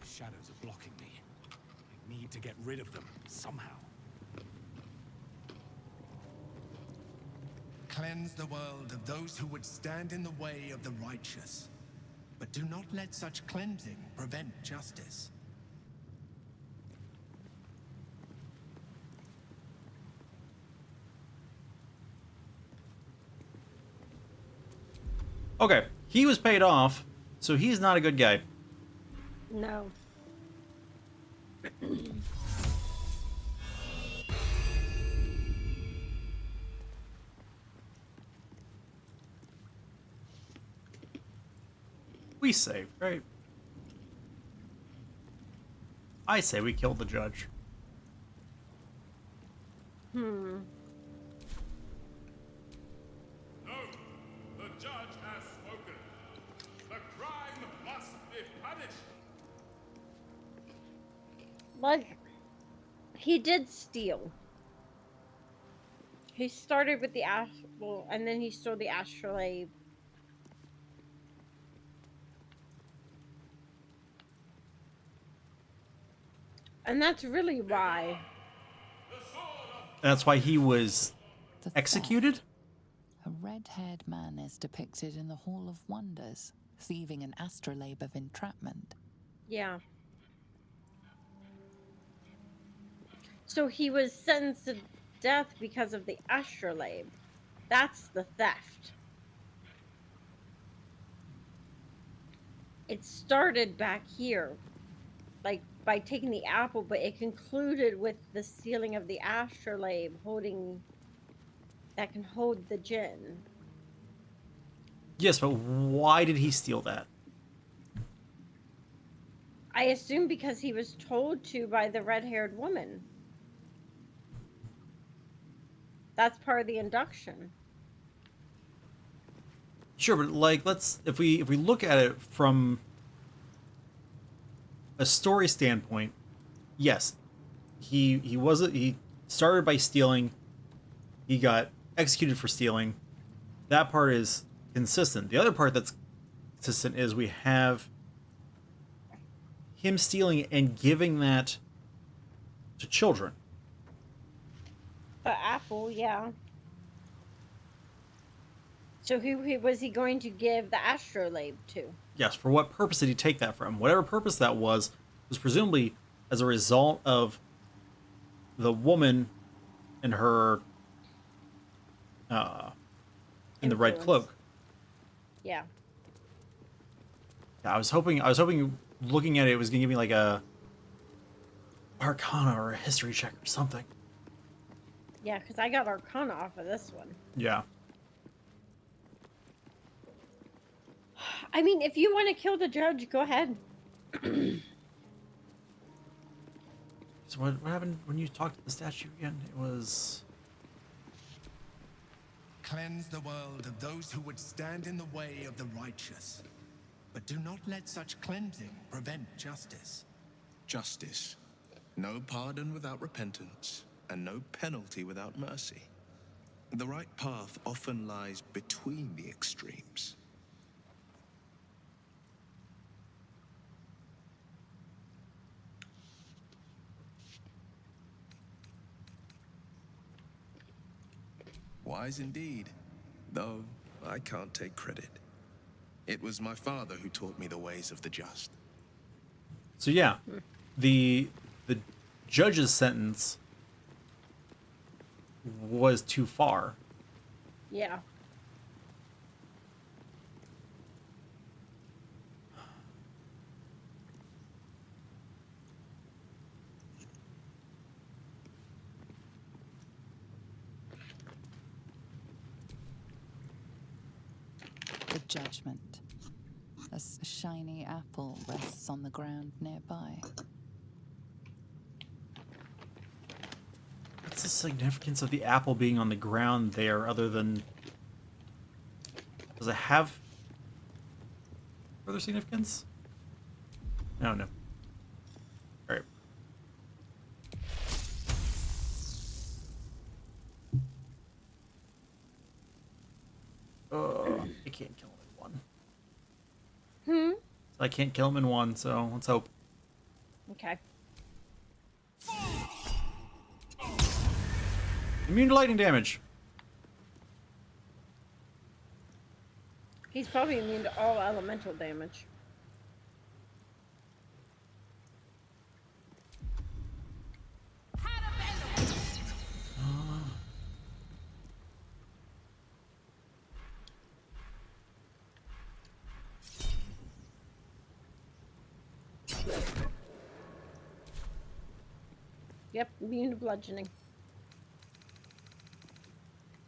Shadows are blocking me. I need to get rid of them somehow. Cleanse the world of those who would stand in the way of the righteous. But do not let such cleansing prevent justice. Okay, he was paid off, so he's not a good guy. No. We saved, right? I say we killed the judge. No! The judge has spoken. The crime must be punished. Like, he did steal. He started with the apple, and then he stole the astrolabe. And that's really why. That's why he was The executed? theft. A red-haired man is depicted in the Hall of Wonders, thieving an astrolabe of entrapment. Yeah. So he was sentenced to death because of the astrolabe. That's the theft. It started back here, like by taking the apple, but it concluded with the stealing of the astrolabe that can hold the djinn. Yes, but why did he steal that? I assume because he was told to by the red-haired woman. That's part of the induction. Sure, but like if we look at it from a story standpoint, yes, he started by stealing. He got executed for stealing. That part is consistent. The other part that's consistent is we have him stealing and giving that to children. The apple, yeah. So who was he going to give the astrolabe to? Yes, for what purpose did he take that from? Whatever purpose that was presumably as a result of the woman and her in the red Influence. cloak. Yeah. Yeah, I was hoping looking at it was gonna give me like a Arcana or a history check or something. Yeah, because I got Arcana off of this one. Yeah. I mean, if you want to kill the judge, go ahead. So what happened when you talked to the statue again? It was... Cleanse the world of those who would stand in the way of the righteous. But do not let such cleansing prevent justice. Justice. No pardon without repentance, and no penalty without mercy. The right path often lies between the extremes. Wise indeed, though I can't take credit. It was my father who taught me the ways of the just. So yeah, the judge's sentence was too far. Yeah. The judgment. A shiny apple rests on the ground nearby. What's the significance of the apple being on the ground there other than... Does it have further significance? No. Alright. I can't kill him in one. I can't kill him in one, so let's hope. Okay. Immune to lightning damage. He's probably immune to all elemental damage. Yep, immune to bludgeoning.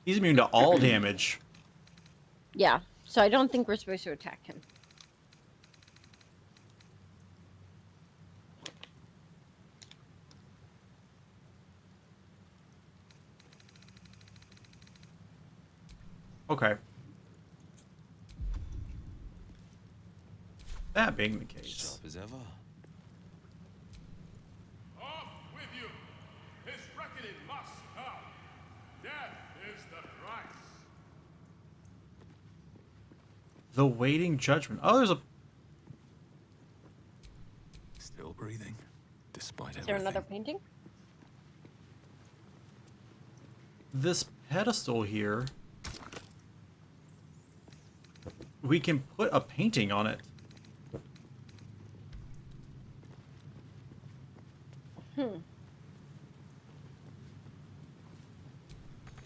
He's immune to all damage. Yeah, so I don't think we're supposed to attack him. Okay. That being the case. Sharp as ever. Off with you! His reckoning must come! Death is the price! The waiting judgment. Oh, there's a... Still breathing, despite Is there another painting? This pedestal here. We can put a painting on it. The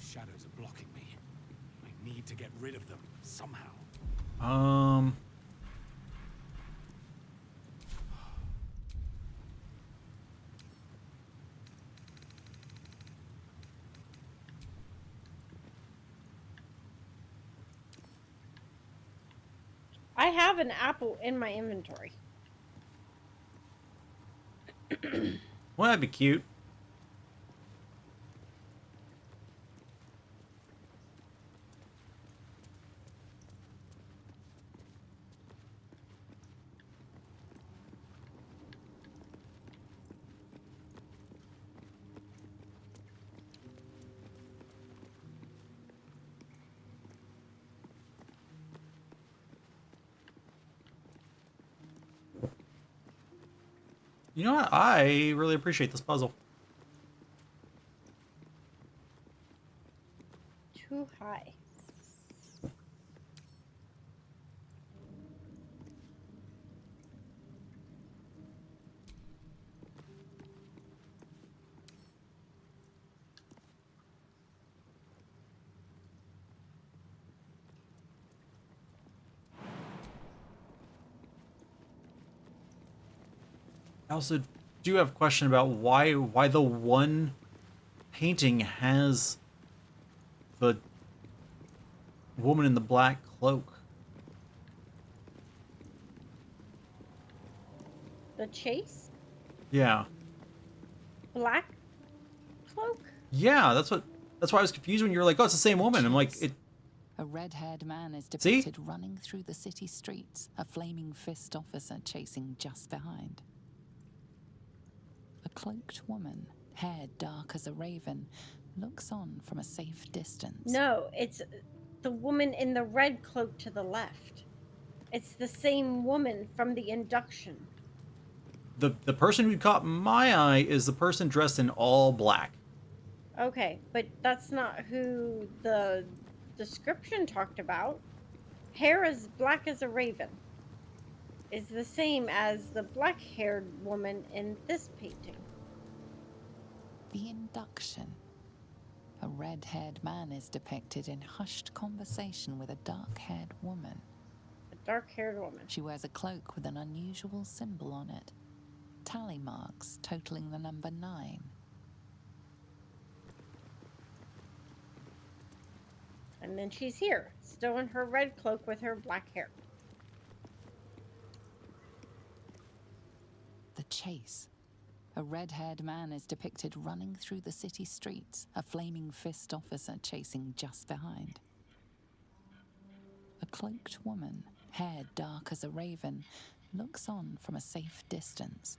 shadows are blocking me. I need to get rid of them somehow. I have an apple in my inventory. Well, that'd be cute. You know what? I really appreciate this puzzle. Too high. I also do have a question about why the one painting has the woman in the black cloak. The chase? Yeah. Black cloak? Yeah, that's why I was confused when you were like, oh, it's the same woman. I'm like, it. A red-haired man is See? depicted running through the city streets, a flaming fist officer chasing just behind. A cloaked woman, hair dark as a raven, looks on from a safe distance. No, it's the woman in the red cloak to the left. It's the same woman from the induction. The person who caught my eye is the person dressed in all black. Okay, but that's not who the description talked about. Hair as black as a raven is the same as the black-haired woman in this painting. The induction. A red-haired man is depicted in hushed conversation with a dark-haired woman. A dark-haired woman. She wears a cloak with an unusual symbol on it. Tally marks totaling the number 9. And then she's here, still in her red cloak with her black hair. The chase. A red-haired man is depicted running through the city streets, a flaming fist officer chasing just behind. A cloaked woman, hair dark as a raven, looks on from a safe distance.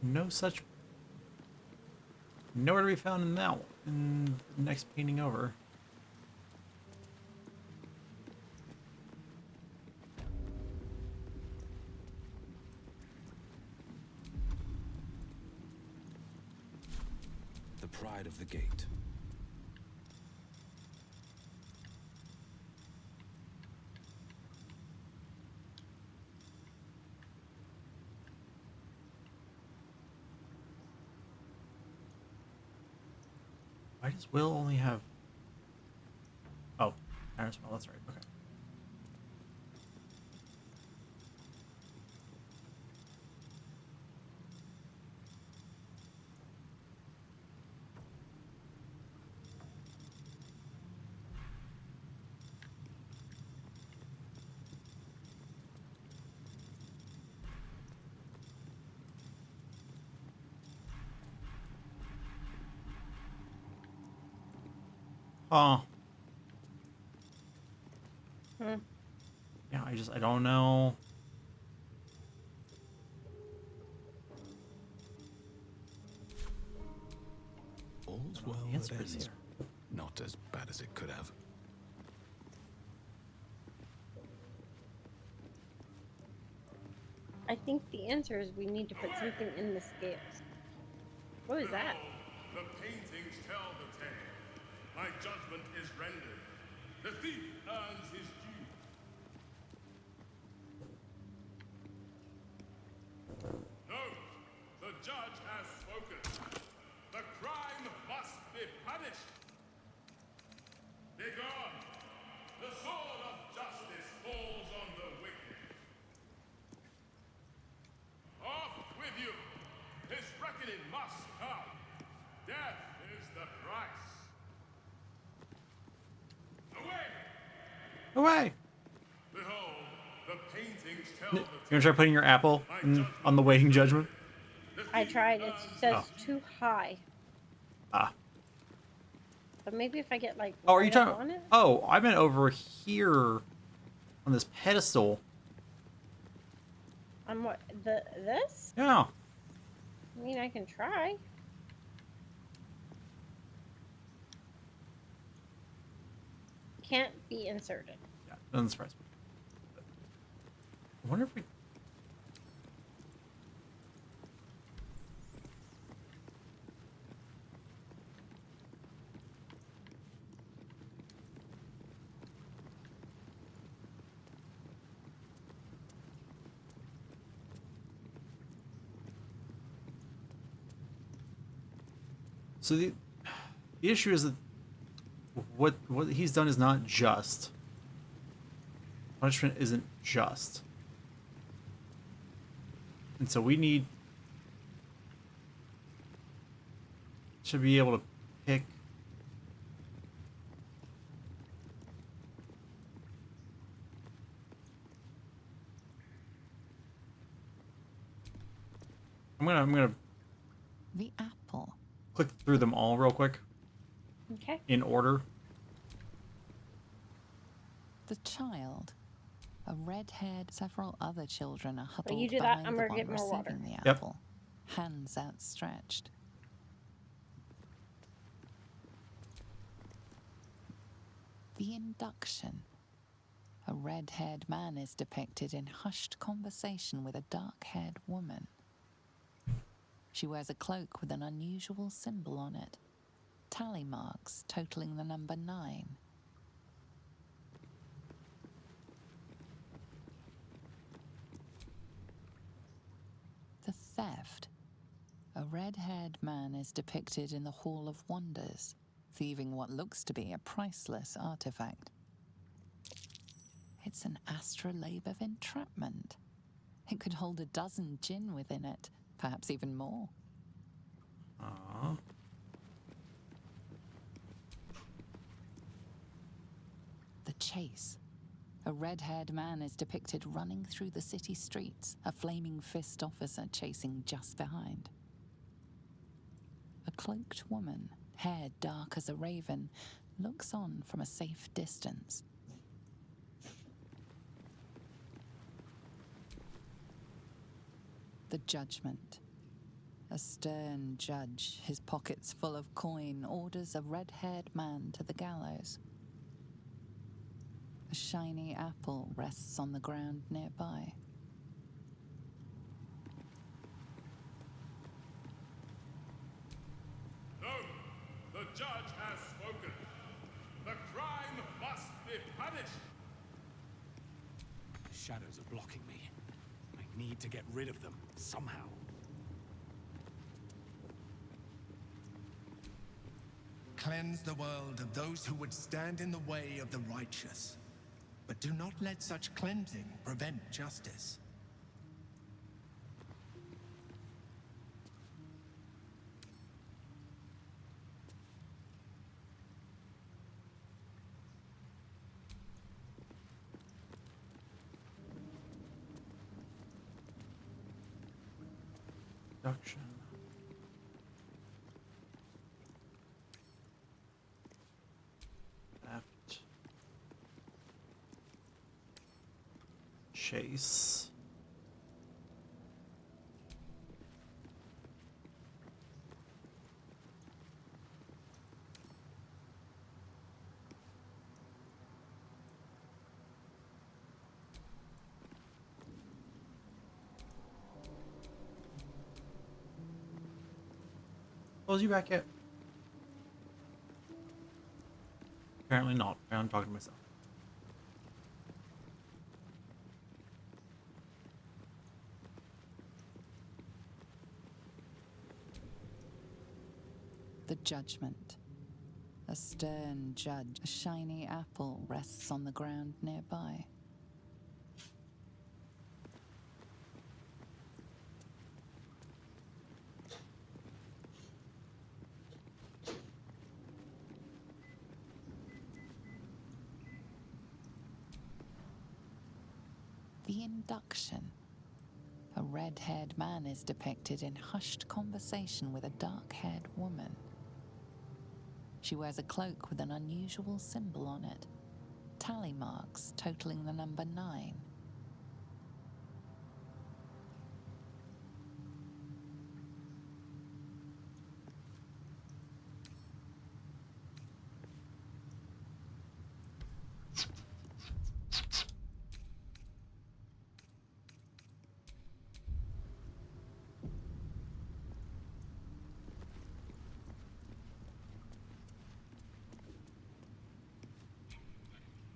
Nowhere to be found in that one. In the next painting over. The pride of the gate. Why does Will only have... Oh, iron smell, that's right, okay. Oh. Yeah, I don't know. All's well that ends. Not as bad as it could have. I think the answer is we need to put something in the scales. What is that? The paintings tell the tale. My judgment is rendered. The thief earns his due. No, the judge has spoken. The crime must be punished. Begone! The sword of justice falls on the wicked. Off with you! His reckoning must come. Death is the price. Away! Away! Behold, the paintings tell You the gonna try putting your apple on the waiting judgment? I tried. It says too high. Ah. But maybe if I get like. Oh, are you right trying? up on it? Oh, I meant over here on this pedestal. On what? This? Yeah. I mean, I can try. can't be inserted. Yeah, doesn't surprise me. I wonder if we. So the issue is that what he's done is not just. Punishment isn't just. And so we need to be able to pick I'm gonna The apple. click through them all real quick Okay. in order. The child. A red-haired, several other children are huddled you do that, behind I'm the gonna one get more water. receiving the Yep. apple, hands outstretched. The induction. A red-haired man is depicted in hushed conversation with a dark-haired woman. She wears a cloak with an unusual symbol on it, tally marks totaling the number 9. The theft. A red-haired man is depicted in the Hall of Wonders, thieving what looks to be a priceless artifact. It's an astrolabe of entrapment. It could hold a dozen jinn within it, perhaps even more. The chase. A red-haired man is depicted running through the city streets, a flaming fist officer chasing just behind. A cloaked woman, hair dark as a raven, looks on from a safe distance. The judgment. A stern judge, his pockets full of coin, orders a red-haired man to the gallows. A shiny apple rests on the ground nearby. No! The judge has spoken. The crime must be punished. The shadows are blocking me. I need to get rid of them somehow. Cleanse the world of those who would stand in the way of the righteous. But do not let such cleansing prevent justice. Production. Theft. Chase. Oh, is you back yet? Apparently not. I'm talking to myself. The judgment. A stern judge, a shiny apple rests on the ground nearby. The induction. A red-haired man is depicted in hushed conversation with a dark-haired woman. She wears a cloak with an unusual symbol on it, tally marks totaling the number 9.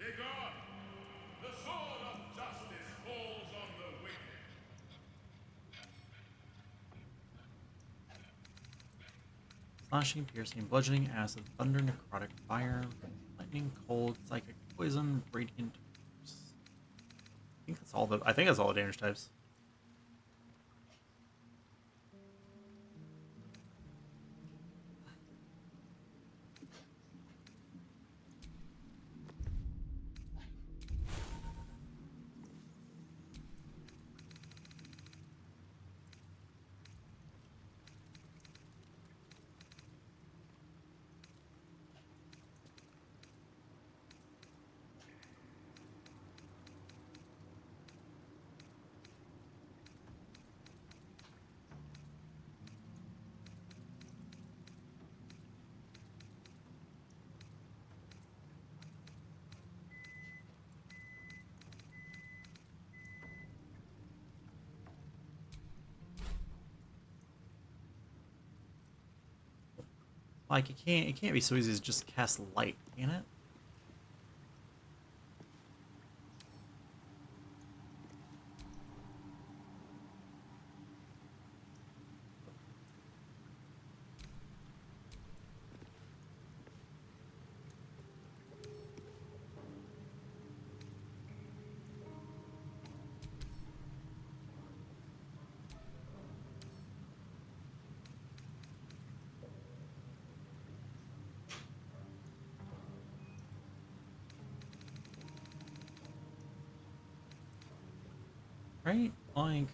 Begone! The sword of justice falls on the wicked. Slashing, piercing, bludgeoning, acid, thunder, necrotic, fire, lightning, cold, psychic, poison, radiant. I think that's all the damage types. Like it can't be so easy as just cast light, can it? Right? Like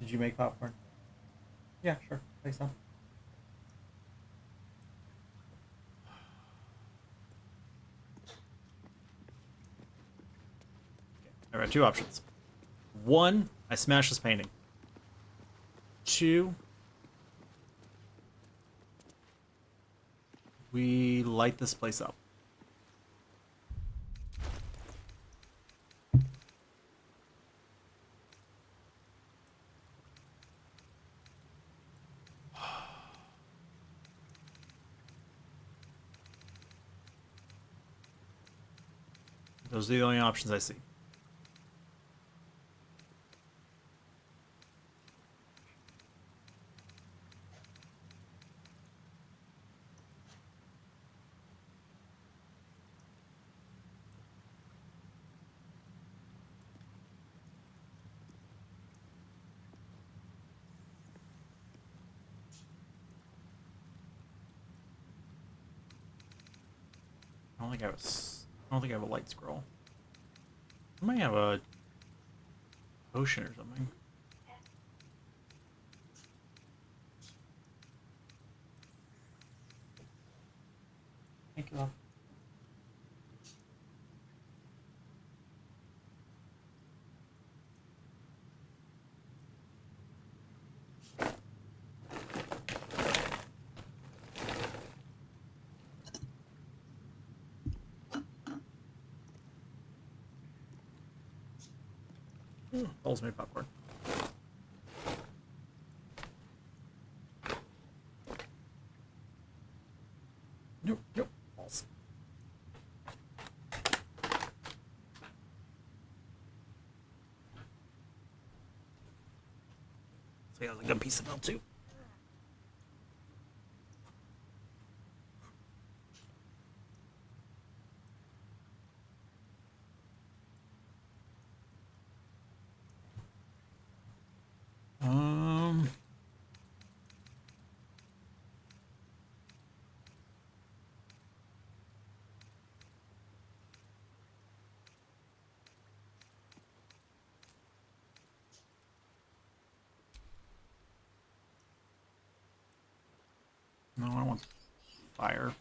did you make popcorn? Yeah, sure. Take some. I have two options. One, I smash this painting. Two, we light this place up. Those are the only options I see. I don't think I have I don't think I have a light scroll. I might have a potion or something. Thank you, love. Balls made popcorn. Nope, nope, balls. So yeah, like a piece of L too. No, I don't want fire.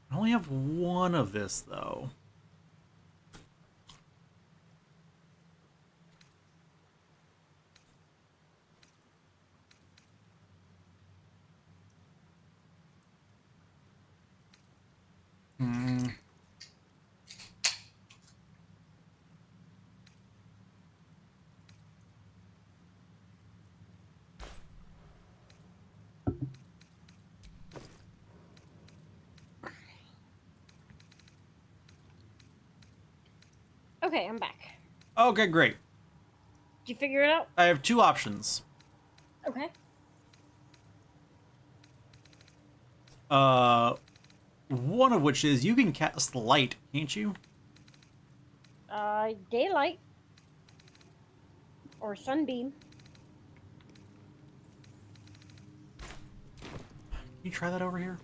I only have one of this though. Okay, I'm back. Okay, great. Did you figure it out? I have two options. Okay. One of which is you can cast light, can't you? Daylight. Or sunbeam. Can you try that over here?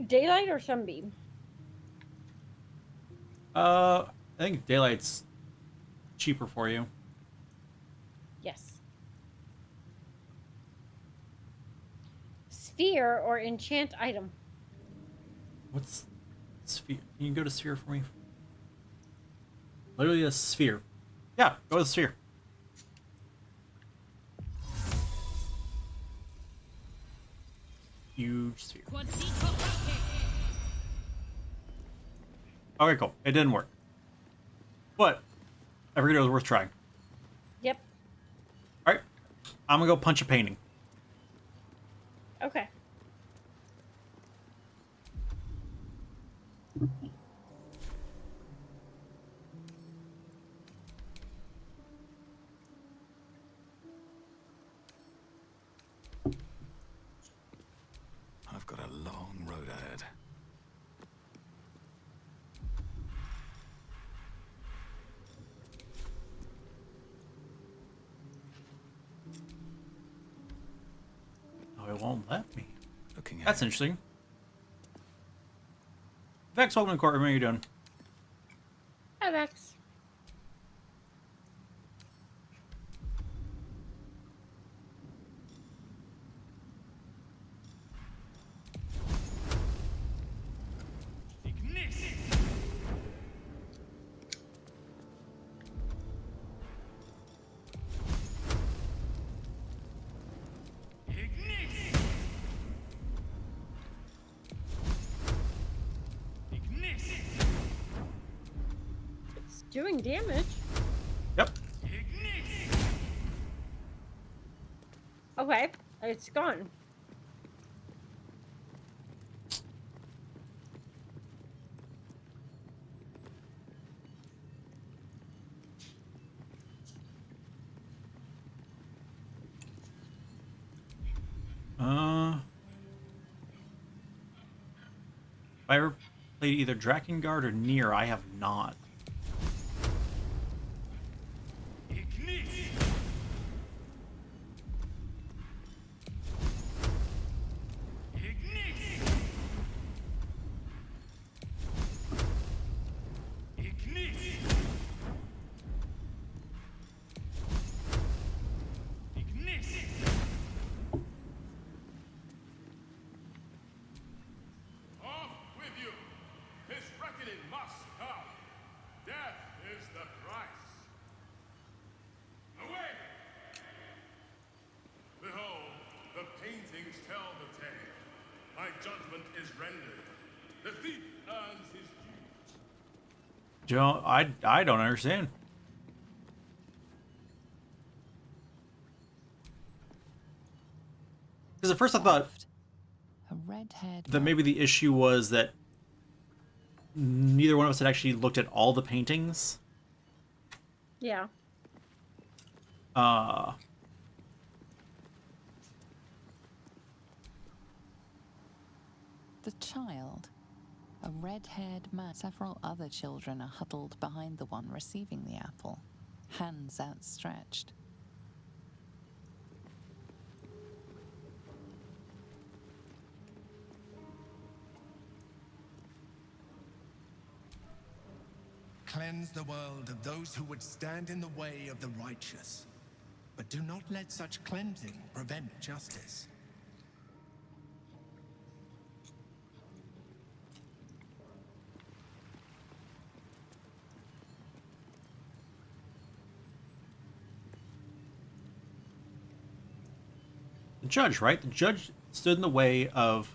Daylight or sunbeam? I think daylight's cheaper for you. Yes. Sphere or enchant item? What's sphere? Can you go to sphere for me? Literally a sphere. Yeah, go with sphere. Huge sphere. Okay, cool. It didn't work. But I figured it was worth trying. Yep. Alright. I'm gonna go punch a painting. Okay. I've got a long road ahead. Oh, it won't let me. Looking at That's interesting. Vex, welcome to the courtroom. How are you doing? Hi, Vex. It's doing damage. Yep. Okay. It's gone. If I ever played either Drakengard or Nier, I have not. Off with you! His reckoning must come! Death is the price! Away! Behold, the paintings tell the tale. My judgment is rendered. The thief earns his due. I don't understand. Because at first I thought A red-haired that maybe the issue was that neither one of us had actually looked at all the paintings. Yeah. The child, a red-haired man. Several other children are huddled behind the one receiving the apple, hands outstretched. Cleanse the world of those who would stand in the way of the righteous. But do not let such cleansing prevent justice. The judge, right? The judge stood in the way of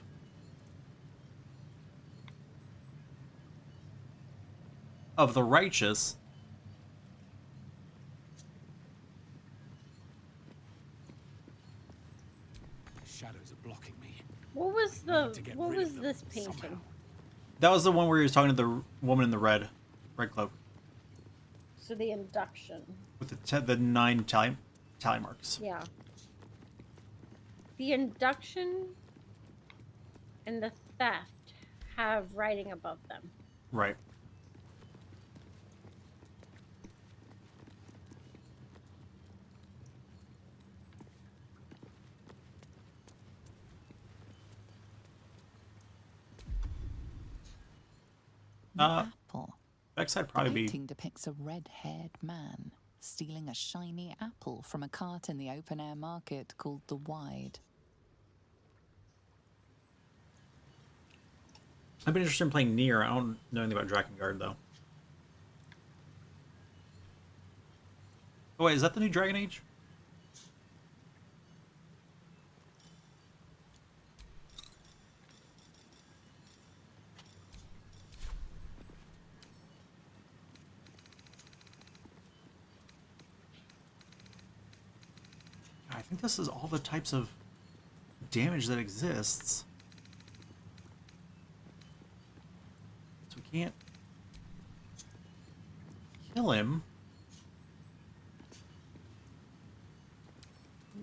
the righteous. Shadows are blocking me. What was I need to get what rid was of them this painting? somehow. That was the one where he was talking to the woman in the red cloak So the induction. with the 9 tally marks. Yeah. The induction and the theft have writing above them. Right. The apple. Backside The probably be. painting depicts a red-haired man stealing a shiny apple from a cart in the open-air market called the Wide. I've been interested in playing Nier. I don't know anything about Drakengard though. Oh wait, is that the new Dragon Age? I think this is all the types of damage that exists. So we can't kill him.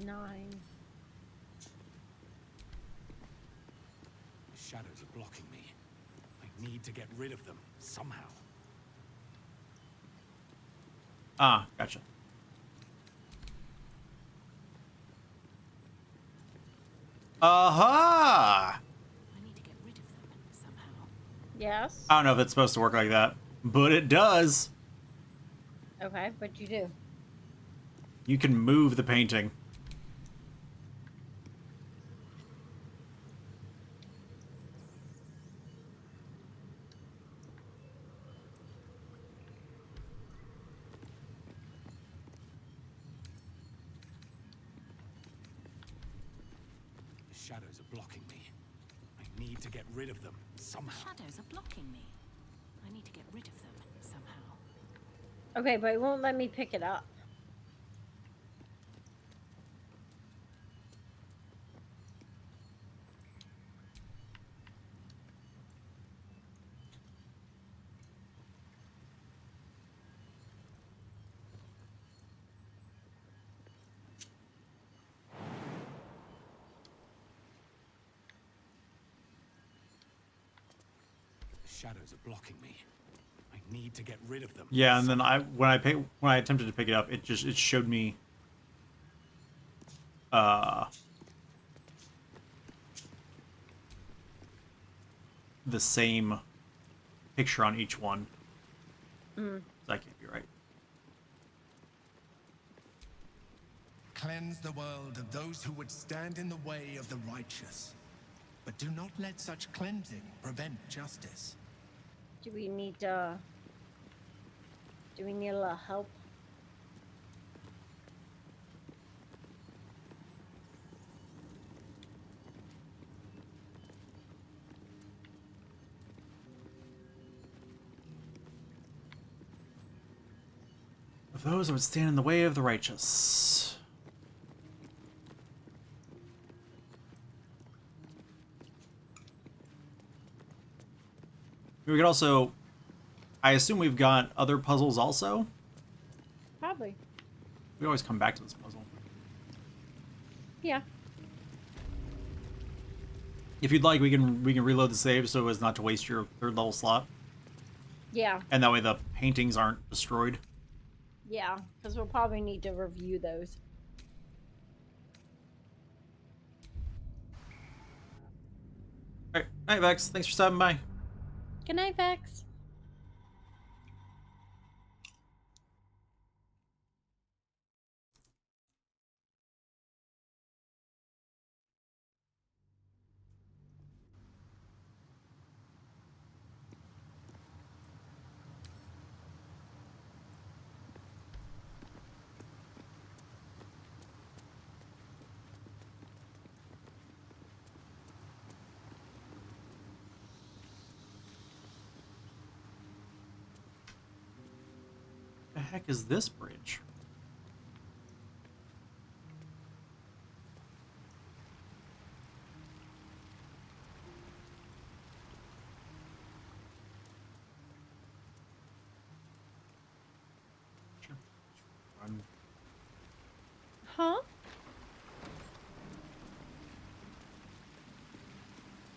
9. The shadows are blocking me. I need to get rid of them somehow. Ah, gotcha. Aha! I need to get rid of them somehow. Yes. I don't know if it's supposed to work like that, but it does. Okay, what you do? You can move the painting. The shadows are blocking me. I need to get rid of them somehow. Shadows are blocking me. I need to get rid of them somehow. Okay, but it won't let me pick it up. The shadows are blocking me. I need to get rid of them. Yeah, and then when I attempted to pick it up, it showed me the same picture on each one. That can't be right. Cleanse the world of those who would stand in the way of the righteous. But do not let such cleansing prevent justice. Do we need a little help? Of those that would stand in the way of the righteous. We could also... I assume we've got other puzzles also? Probably. We always come back to this puzzle. Yeah. If you'd like, we can reload the save so as not to waste your 3rd level slot. Yeah. And that way the paintings aren't destroyed. Yeah, because we'll probably need to review those. Alright, night Vex. Thanks for stopping by. Good night, Vex. The heck is this bridge?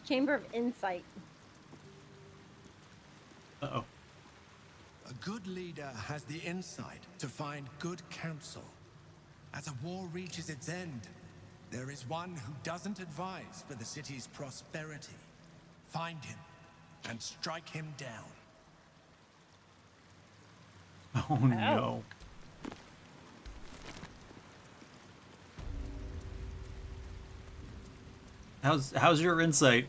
Chamber of Insight. Uh-oh. A good leader has the insight to find good counsel. As a war reaches its end, there is one who doesn't advise for the city's prosperity. Find him and strike him down. Oh no. How's your insight?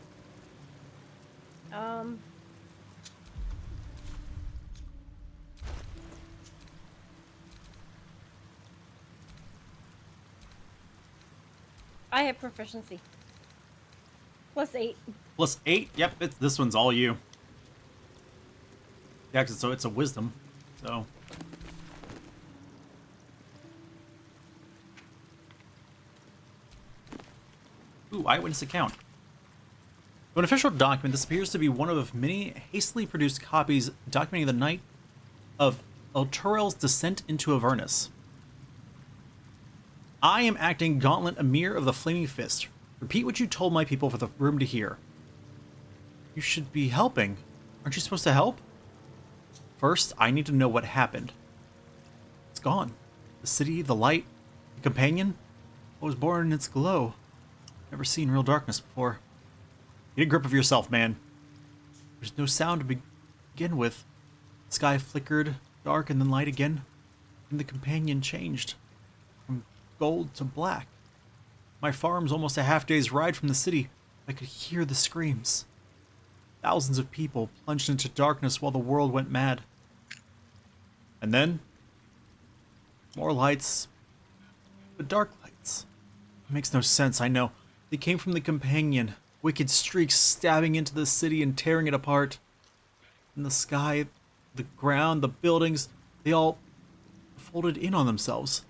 I have proficiency. +8. +8? Yep, this one's all you. Yeah, so it's a wisdom. So. Ooh, eyewitness account. To an official document, this appears to be one of many hastily produced copies documenting the night of Elturel's descent into Avernus. I am acting Gauntlet Emir of the Flaming Fist. Repeat what you told my people for the room to hear. You should be helping. Aren't you supposed to help? First, I need to know what happened. It's gone. The city, the light, the companion. I was born in its glow. Never seen real darkness before. Get a grip of yourself, man. There's no sound to begin with. The sky flickered, dark and then light again. And the companion changed. From gold to black. My farm's almost a half-day's ride from the city. I could hear the screams. Thousands of people plunged into darkness while the world went mad. And then, more lights, but dark lights. It makes no sense, I know. They came from the companion, wicked streaks stabbing into the city and tearing it apart. In the sky, the ground, the buildings, they all folded in on themselves.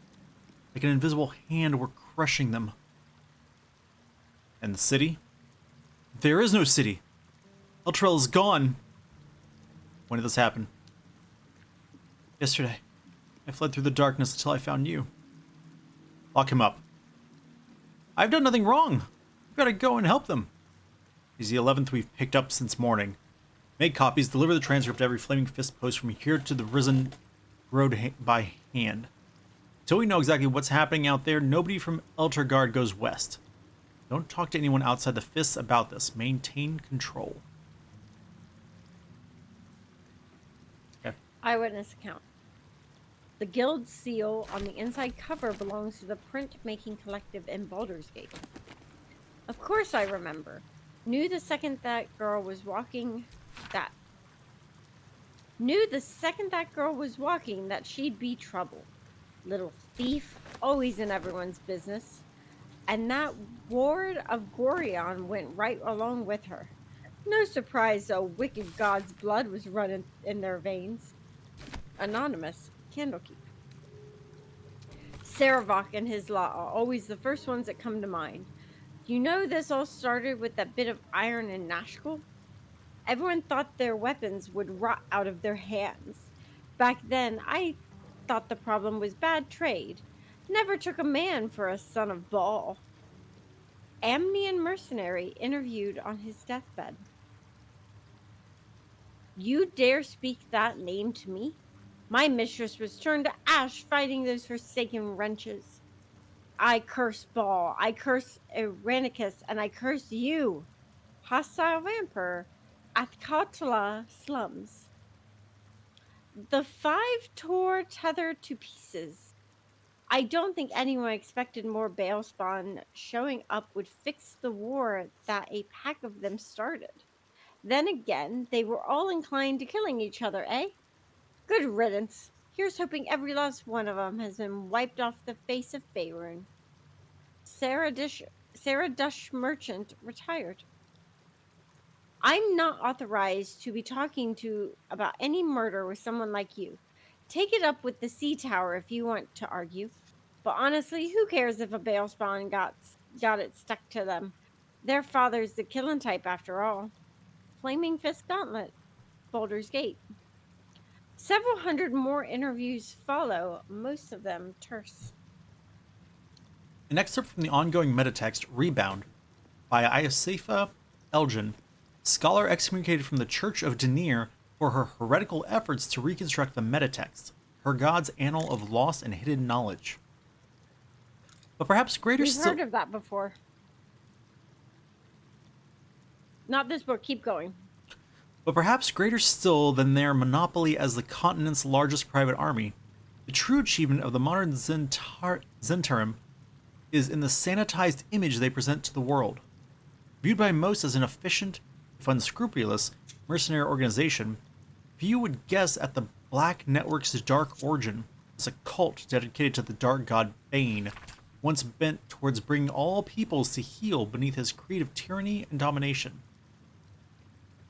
Like an invisible hand were crushing them. And the city? There is no city. Elturel is gone. When did this happen? Yesterday. I fled through the darkness until I found you. Lock him up. I've done nothing wrong. We've got to go and help them. He's the 11th we've picked up since morning. Make copies, deliver the transcript to every Flaming Fist post from here to the Risen Road by hand. Until we know exactly what's happening out there, nobody from Elturgard goes west. Don't talk to anyone outside the Fists about this. Maintain control. Okay. Eyewitness account. The guild seal on the inside cover belongs to the print-making collective in Baldur's Gate. Of course I remember. Knew the second that girl was walking that she'd be trouble. Little thief, always in everyone's business. And that ward of Gorion went right along with her. No surprise, though, wicked god's blood was running in their veins. Anonymous, Candlekeep. Saravok and his lot are always the first ones that come to mind. You know this all started with that bit of iron in Nashkel? Everyone thought their weapons would rot out of their hands. Back then, I thought the problem was bad trade. Never took a man for a son of Baal. Amnian mercenary interviewed on his deathbed. You dare speak that name to me? My mistress was turned to ash fighting those forsaken wretches. I curse Baal, I curse Irenicus, and I curse you, hostile vampire, Athkatla slums. The 5 tore tethered to pieces. I don't think anyone expected more Balespawn showing up would fix the war that a pack of them started. Then again, they were all inclined to killing each other, eh? Good riddance. Here's hoping every last one of them has been wiped off the face of Faerun. Sarah Dush Merchant retired. I'm not authorized to be talking about any murder with someone like you. Take it up with the Sea Tower if you want to argue. But honestly, who cares if a Balespawn got it stuck to them? Their father's the killing type after all. Flaming Fist Gauntlet. Baldur's Gate. Several hundred more interviews follow, most of them terse. An excerpt from the ongoing metatext Rebound by Iosefa Elgin, scholar excommunicated from the Church of Denir for her heretical efforts to reconstruct the metatext, her god's annal of lost and hidden knowledge. But perhaps greater We've still... heard of that before. Not this book. Keep going. But perhaps greater still than their monopoly as the continent's largest private army, the true achievement of the modern Zentarim is in the sanitized image they present to the world. Viewed by most as an efficient, if unscrupulous, mercenary organization, few would guess at the Black Network's dark origin as a cult dedicated to the dark god Bane, once bent towards bringing all peoples to heel beneath his creed of tyranny and domination.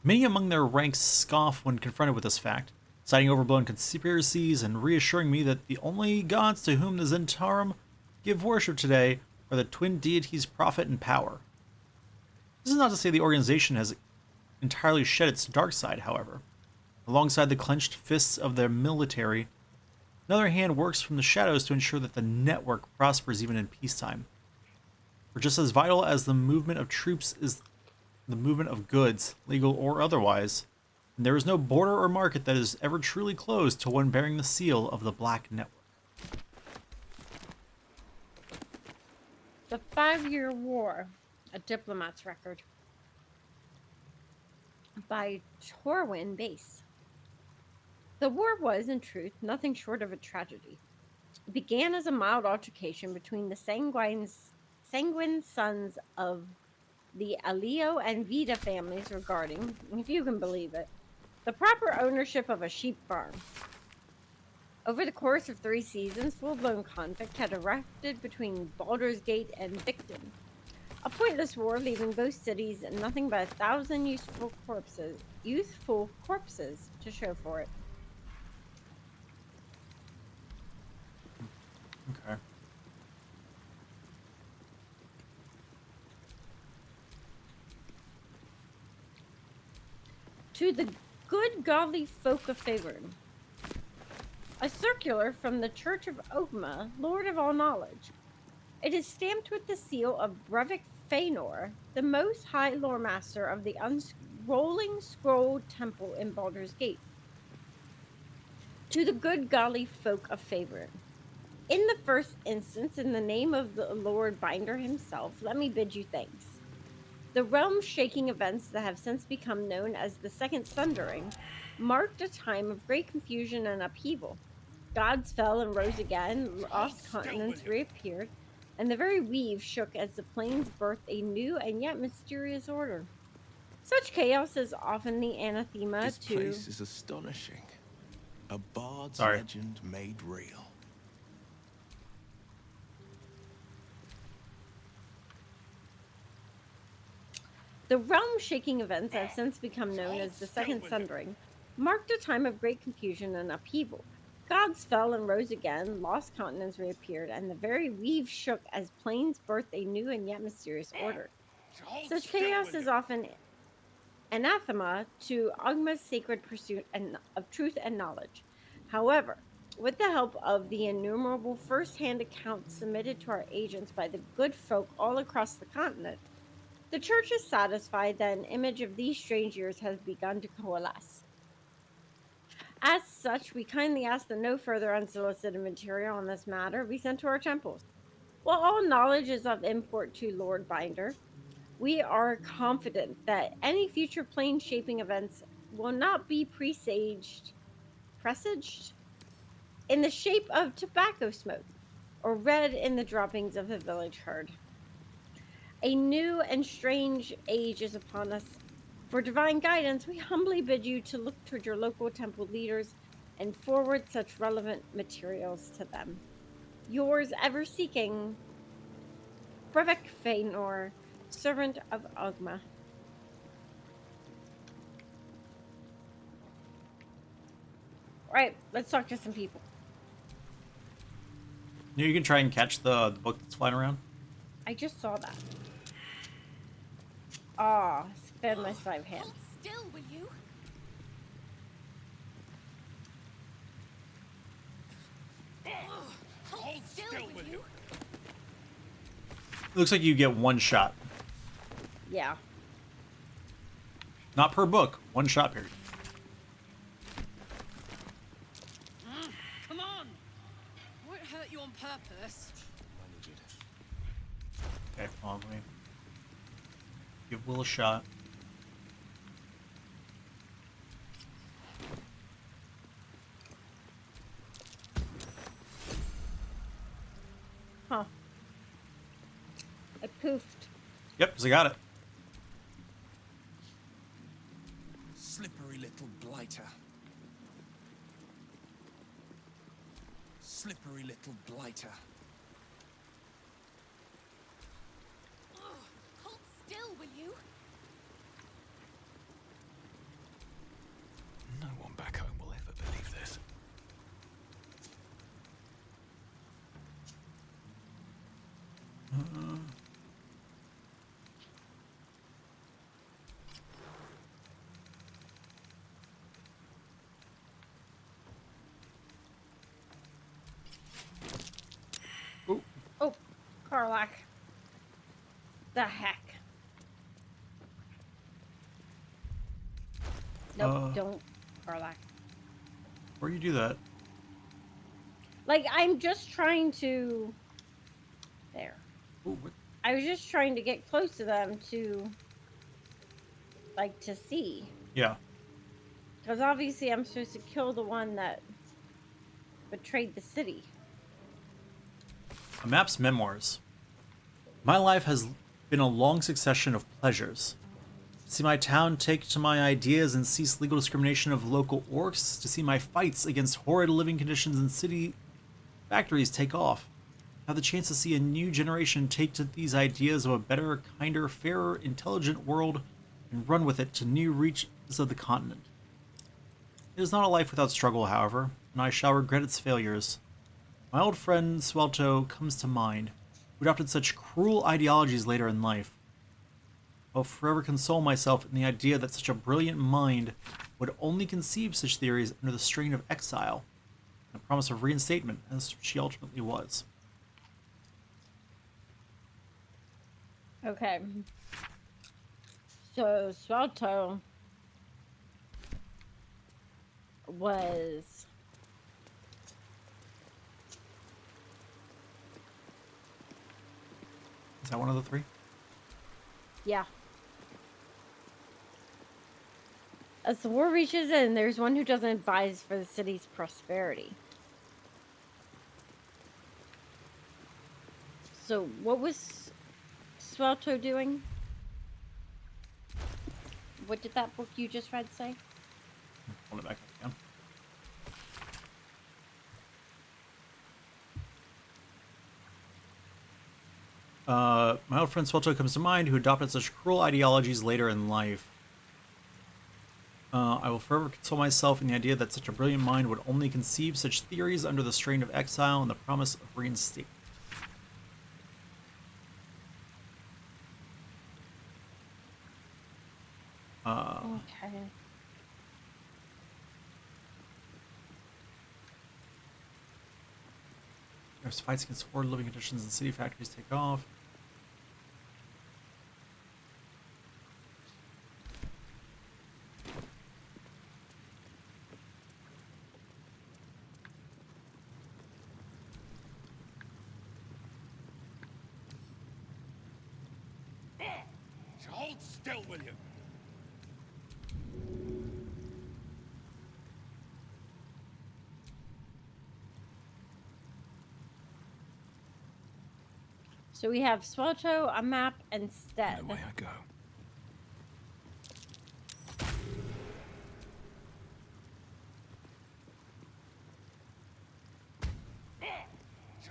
Many among their ranks scoff when confronted with this fact, citing overblown conspiracies and reassuring me that the only gods to whom the Zentarim give worship today are the twin deities Prophet and Power. This is not to say the organization has entirely shed its dark side, however. Alongside the clenched fists of their military, another hand works from the shadows to ensure that the network prospers even in peacetime. For just as vital as the movement of troops is the movement of goods, legal or otherwise, and there is no border or market that is ever truly closed to one bearing the seal of the Black Network. The 5-Year War, a diplomat's record. By Torwin Base. The war was, in truth, nothing short of a tragedy. It began as a mild altercation between the sanguine sons of the Alio and Vida families regarding, if you can believe it, the proper ownership of a sheep farm. Over the course of 3 seasons, full-blown conflict had erupted between Baldur's Gate and Victon. A pointless war, leaving both cities nothing but 1,000 youthful corpses to show for it. Okay. To the good godly folk of Faerun. A circular from the Church of Ogma, Lord of all knowledge. It is stamped with the seal of Brevik Feanor, the most high lore master of the Unrolling Scroll Temple in Baldur's Gate. To the good godly folk of Faerun. In the first instance, in the name of the Lord Binder himself, let me bid you thanks. The realm-shaking events that have since become known as the Second Sundering marked a time of great confusion and upheaval. Gods fell and rose again, lost continents reappeared, and the very weave shook as the plains birthed a new and yet mysterious order. Such chaos is often the anathema This to... place is astonishing. A bard's legend made real. The realm-shaking events that have since become known as the Second Sundering marked a time of great confusion and upheaval. Gods fell and rose again, lost continents reappeared, and the very weave shook as plains birthed a new and yet mysterious order. Such chaos is often anathema to Ogma's sacred pursuit of truth and knowledge. However, with the help of the innumerable first-hand accounts submitted to our agents by the good folk all across the continent, the Church is satisfied that an image of these strange years has begun to coalesce. As such, we kindly ask that no further unsolicited material on this matter be sent to our temples. While all knowledge is of import to Lord Binder, we are confident that any future plane-shaping events will not be presaged in the shape of tobacco smoke or read in the droppings of the village herd. A new and strange age is upon us. For divine guidance, we humbly bid you to look toward your local temple leaders and forward such relevant materials to them. Yours ever seeking, Brevik Feanor, servant of Ogma. Alright, let's talk to some people. You can try and catch the book that's flying around. I just saw that. Ah, spend my 5 hands. Hold still, will you? Hold still, will you? It looks like you get one shot. Yeah. Not per book. One shot period. Come on! I won't hurt you on purpose. Okay, follow me. Give Will a shot. Huh. I poofed. Yep, because I got it. Slippery little blighter. Slippery little blighter. Hold still, will you? No one back home will ever believe this. Oh, Karlach. The heck? Nope, don't, Karlach. Before you do that, Like, I'm just trying to... There. ooh, what? I was just trying to get close to them to... Like, to see. Yeah. Because obviously I'm supposed to kill the one that betrayed the city. A map's memoirs. My life has been a long succession of pleasures. To see my town take to my ideas and cease legal discrimination of local orcs, to see my fights against horrid living conditions in city factories take off. Have the chance to see a new generation take to these ideas of a better, kinder, fairer, intelligent world and run with it to new reaches of the continent. It is not a life without struggle, however, and I shall regret its failures. My old friend Swelto comes to mind, who adopted such cruel ideologies later in life. I'll forever console myself in the idea that such a brilliant mind would only conceive such theories under the strain of exile, and the promise of reinstatement, as she ultimately was. Okay. So, Swelto was... Is that one of the three? Yeah. As the war reaches in, there's one who doesn't advise for the city's prosperity. So, what was Swelto doing? What did that book you just read say? Hold it back up again. My old friend Swelto comes to mind, who adopted such cruel ideologies later in life. I will forever console myself in the idea that such a brilliant mind would only conceive such theories under the strain of exile and the promise of reinstatement. Okay. There's fights against horrid living conditions and city factories take off. Hold still, will you? So we have Swelto, a map, and Stead. Away I go.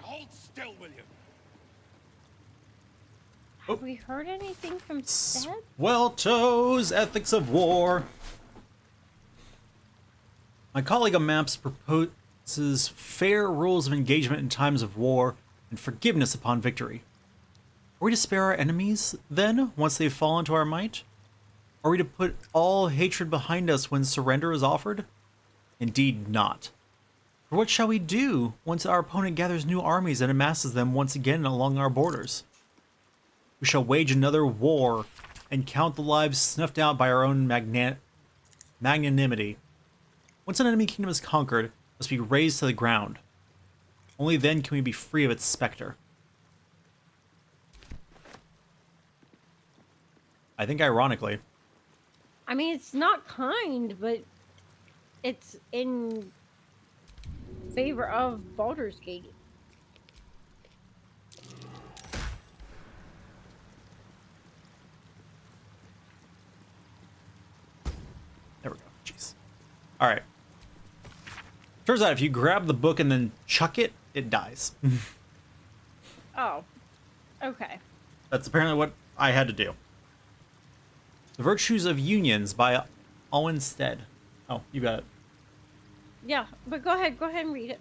Hold still, will you? Have we heard anything from Stead? Swelto's Ethics of War. My colleague on maps proposes fair rules of engagement in times of war and forgiveness upon victory. Are we to spare our enemies, then, once they've fallen to our might? Are we to put all hatred behind us when surrender is offered? Indeed not. For what shall we do once our opponent gathers new armies and amasses them once again along our borders? We shall wage another war and count the lives snuffed out by our own magnanimity. Once an enemy kingdom is conquered, it must be razed to the ground. Only then can we be free of its specter. I think ironically. I mean, it's not kind, but it's in favor of Baldur's Gate. There we go. Jeez. All right. Turns out if you grab the book and then chuck it, it dies. Oh, okay. That's apparently what I had to do. The Virtues of Unions by Owen Stead. Oh, you got it. Yeah, but go ahead and read it.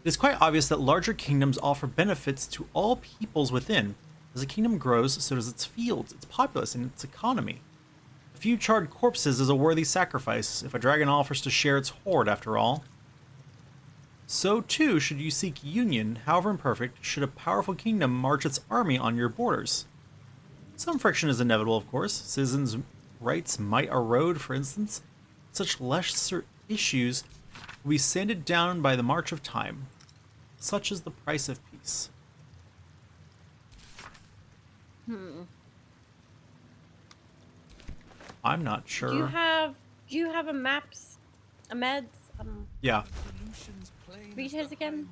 It is quite obvious that larger kingdoms offer benefits to all peoples within. As a kingdom grows, so does its fields, its populace, and its economy. A few charred corpses is a worthy sacrifice, if a dragon offers to share its hoard, after all. So too should you seek union, however imperfect, should a powerful kingdom march its army on your borders. Some friction is inevitable, of course. Citizens' rights might erode, for instance. Such lesser issues will be sanded down by the march of time. Such is the price of peace. I'm not sure. Do you have a meds? Yeah. Read his again.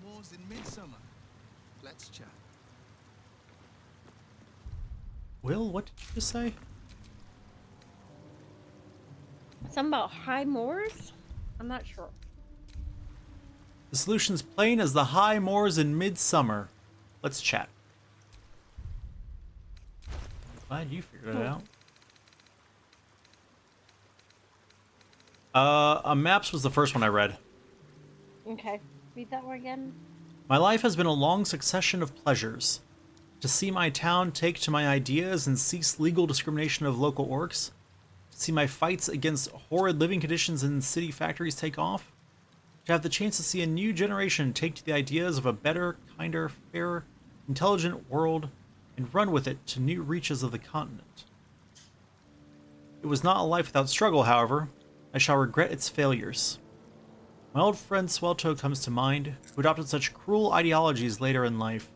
Let's chat. Will, what did you just say? Something about high moors? I'm not sure. The solution's plain as the high moors in midsummer. Let's chat. Glad you figured it out. Maps was the first one I read. Okay. Read that one again. My life has been a long succession of pleasures. To see my town take to my ideas and cease legal discrimination of local orcs. To see my fights against horrid living conditions in city factories take off. To have the chance to see a new generation take to the ideas of a better, kinder, fairer, intelligent world and run with it to new reaches of the continent. It was not a life without struggle, however. I shall regret its failures. My old friend Swelto comes to mind, who adopted such cruel ideologies later in life.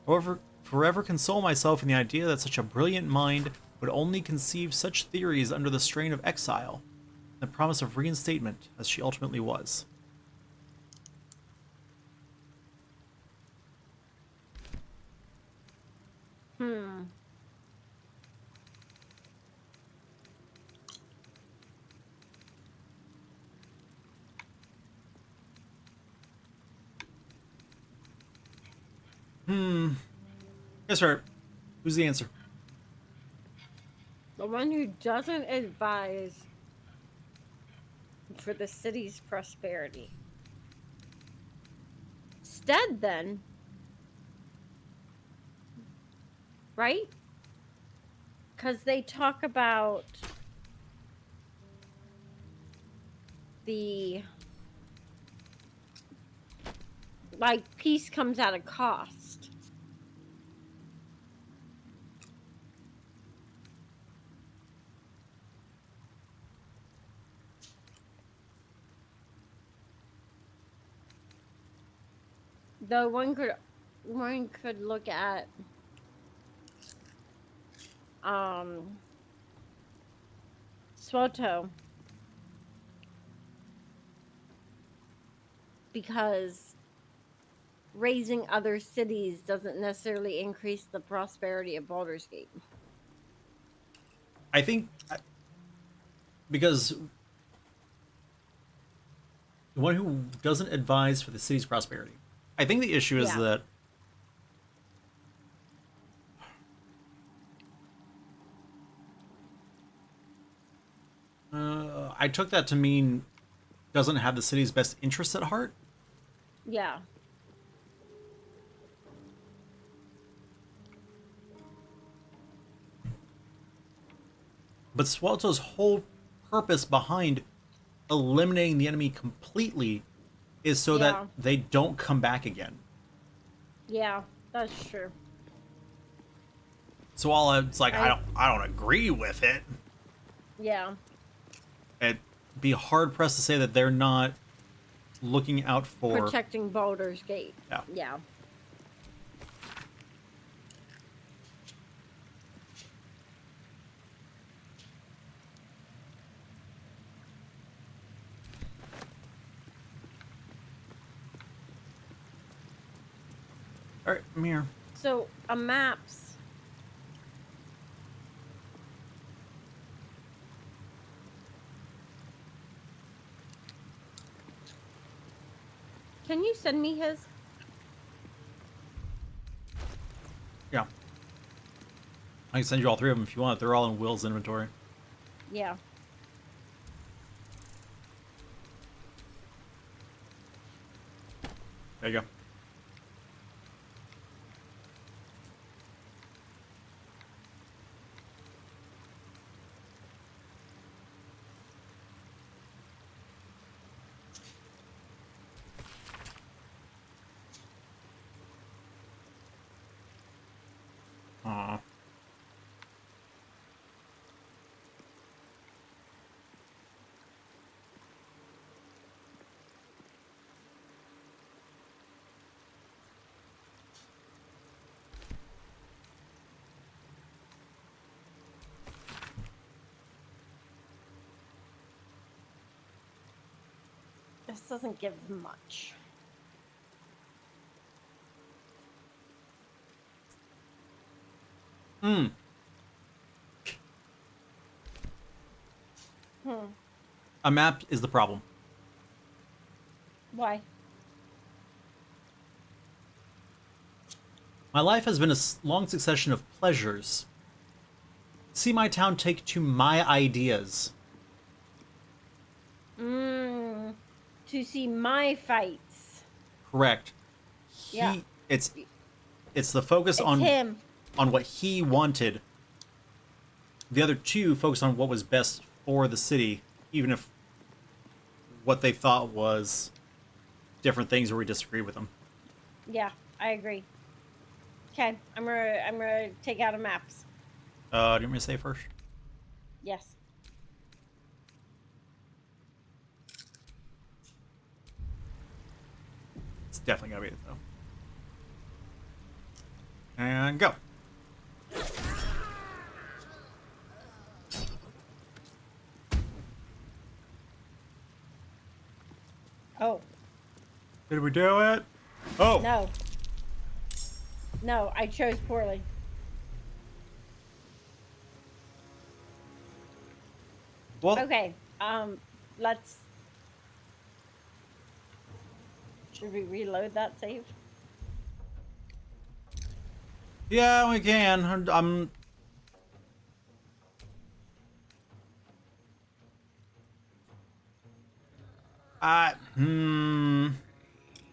However, forever console myself in the idea that such a brilliant mind would only conceive such theories under the strain of exile, and the promise of reinstatement as she ultimately was. Yes, sir. Who's the answer? The one who doesn't advise for the city's prosperity. Stead, then. Right? Because they talk about the... Like, peace comes at a cost. Though one could look at Swoto, because raising other cities doesn't necessarily increase the prosperity of Baldur's Gate. I think because the one who doesn't advise for the city's prosperity. I think the issue is that I took that to mean doesn't have the city's best interests at heart. Yeah. But Swelto's whole purpose behind eliminating the enemy completely is so that they don't come back again. Yeah, that's true. So while it's like I don't agree with it, Yeah. it'd be hard pressed to say that they're not looking out for Protecting Baldur's Gate. Yeah. Yeah. All right, I'm here. So a maps. Can you send me his? Yeah. I can send you all three of them if you want. They're all in Will's inventory. Yeah. There you go. Aw. This doesn't give much. Hmm. A map is the problem. Why? My life has been a long succession of pleasures. See my town take to my ideas. To see my fights. Correct. Yeah. It's the focus It's on him. on what he wanted. The other two focused on what was best for the city, even if what they thought was different things or we disagreed with them. Yeah, I agree. Okay, I'm gonna take out a maps. Do you want me to say first? Yes. It's definitely gotta be it though. And go. Oh. Did we do it? Oh. No. No, I chose poorly. Well, Okay. Let's. Should we reload that save? yeah, we can. I'm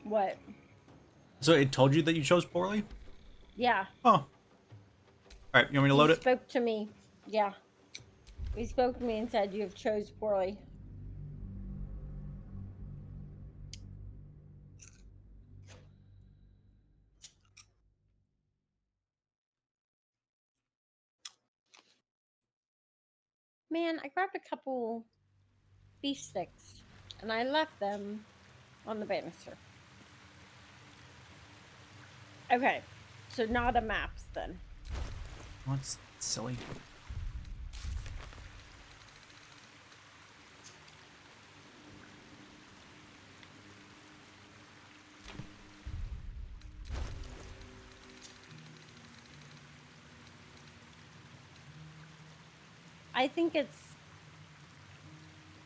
What? So it told you that you chose poorly? Yeah. Oh. All right, you want me to load He it? spoke to me. Yeah. He spoke to me and said you have chose poorly. Man, I grabbed a couple beef sticks and I left them on the banister. Okay, so not a maps then. What's silly?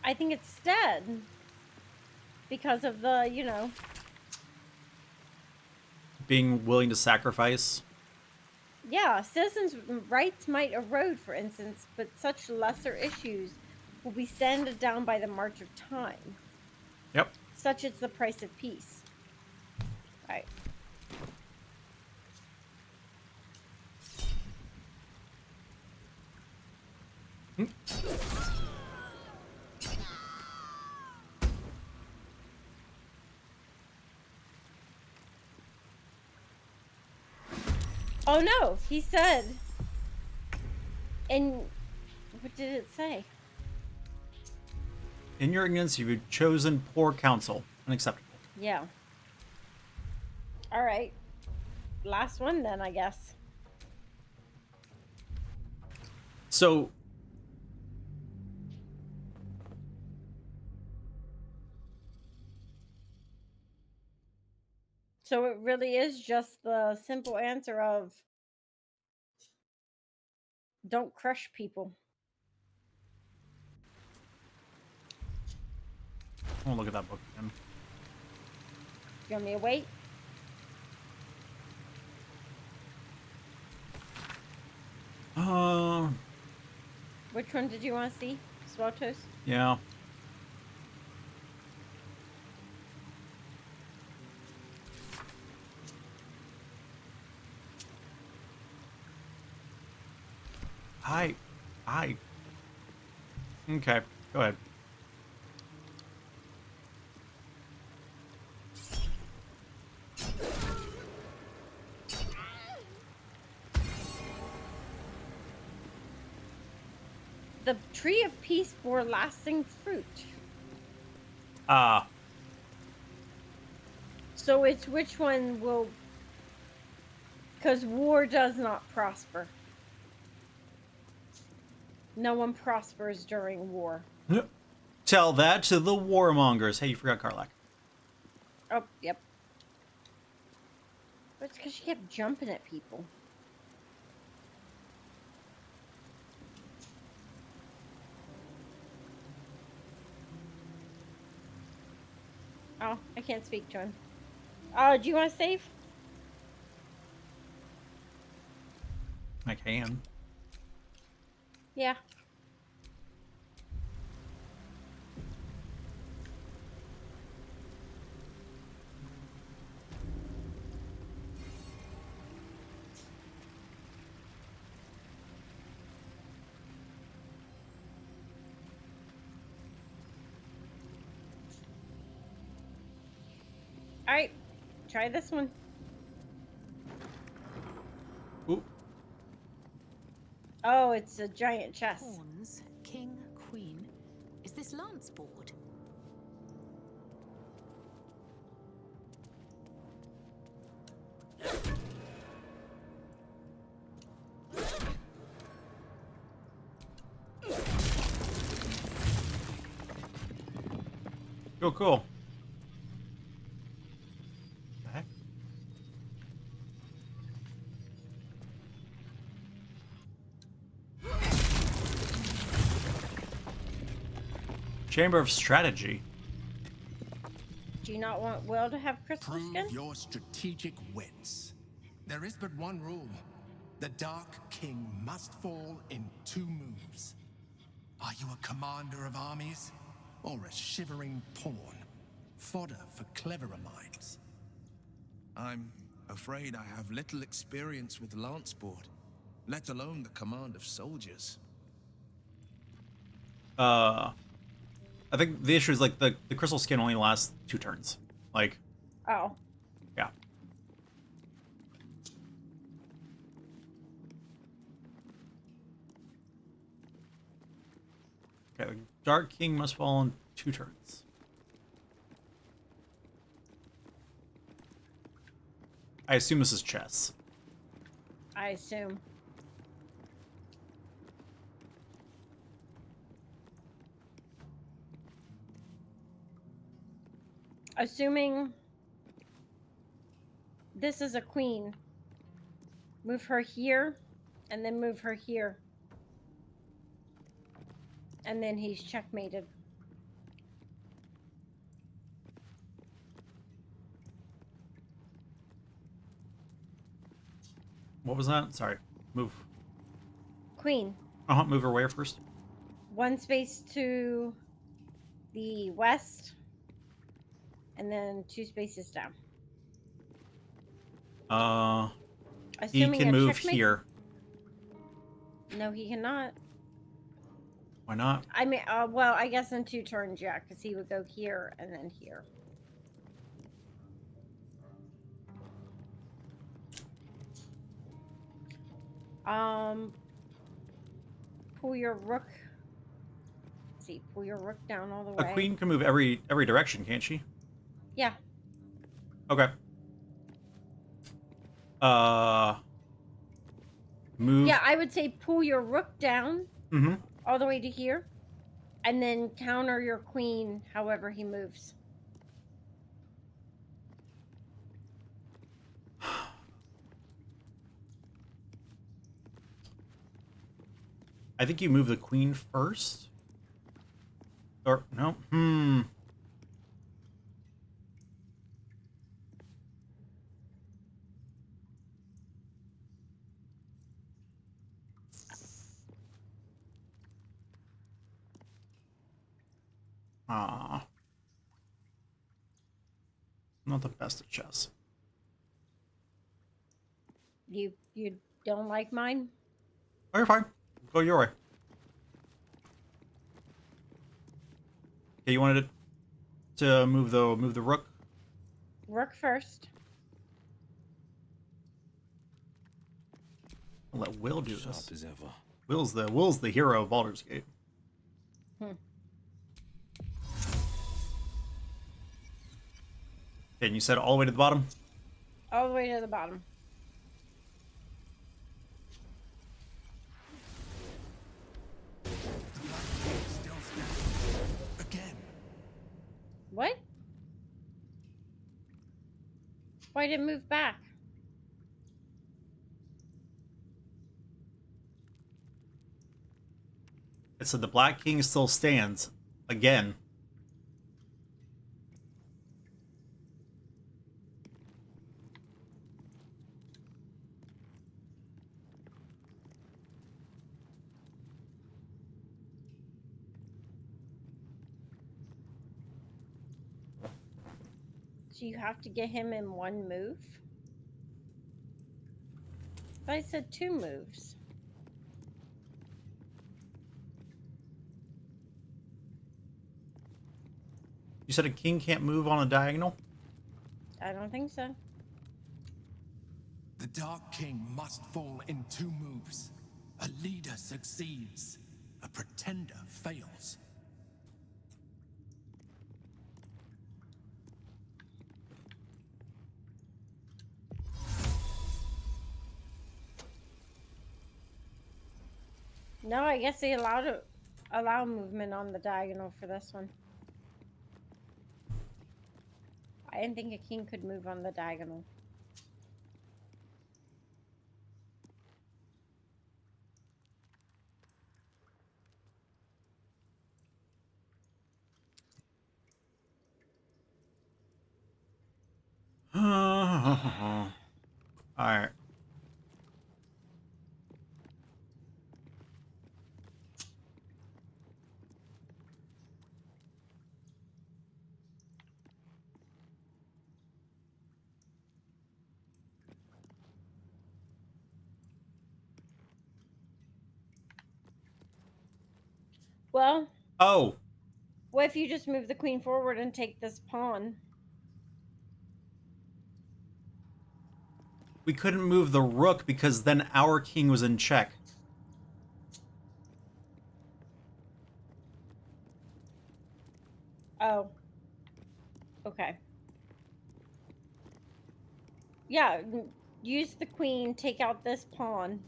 I think it's dead because of the, you know. Being willing to sacrifice. Yeah, citizens' rights might erode, for instance, but such lesser issues will be sanded down by the march of time. Yep. Such is the price of peace. Right. Oh no, he said And what did it say? In your ignorance, you've chosen poor counsel. Unacceptable. Yeah. All right. Last one then, I guess. So, So it really is just the simple answer of don't crush people. I'll look at that book again. You want me to wait? Which one did you want to see? Sweltos? Yeah. I. Okay, go ahead. The tree of peace bore lasting fruit. So it's which one will... Because war does not prosper. No one prospers during war. Tell that to the warmongers. Hey, you forgot Karlak. Oh, yep. But it's because she kept jumping at people. Oh, I can't speak to him. Do you want to save? I can. Yeah. All right. Try this one. Ooh. Oh, it's a giant chest. Pawns, king, queen. Is this lance board? Oh, cool. The heck? Chamber of Strategy. Do you not want Will to have crystal Prove skin? your strategic wits. There is but one rule. The Dark King must fall in 2 moves. Are you a commander of armies? Or a shivering pawn? Fodder for cleverer minds. I'm afraid I have little experience with lance board, let alone the command of soldiers. I think the issue is like the crystal skin only lasts 2 turns. Like, Oh. yeah. Okay, the Dark King must fall in 2 turns. I assume this is chess. I assume. Assuming this is a queen. Move her here, and then move her here. And then he's checkmated. What was that? Sorry. Move. Queen. Move her where first? 1 space to the west, and then 2 spaces down. He Assuming can a move checkmate? here. No, he cannot. Why not? I mean, well, I guess in 2 turns, yeah, because he would go here and then here. pull your rook. Let's see, pull your rook down all the A way. queen can move every direction, can't she? Yeah. Okay. Move. Yeah, I would say pull your rook down Mm-hmm. all the way to here, and then counter your queen however he moves. I think you move the queen first. Or no. Ah. Not the best at chess. You don't like mine? Oh, you're fine. Go your way. Okay, you wanted to move the rook. Rook first. I'll let Will do Sharp this. as ever. Will's the hero of Baldur's Gate. Hmm. Okay, and you said all the way to the bottom? All the way to the bottom. Still standing. Again. What? Why did it move back? It said the Black King still stands. Again. So you have to get him in one move? But I said 2 moves. You said a king can't move on a diagonal? I don't think so. The Dark King must fall in 2 moves. A leader succeeds. A pretender fails. No, I guess they allow movement on the diagonal for this one. I didn't think a king could move on the diagonal. Alright. Well, Oh! what if you just move the queen forward and take this pawn? We couldn't move the rook because then our king was in check. Oh. Okay. Yeah, use the queen, take out this pawn.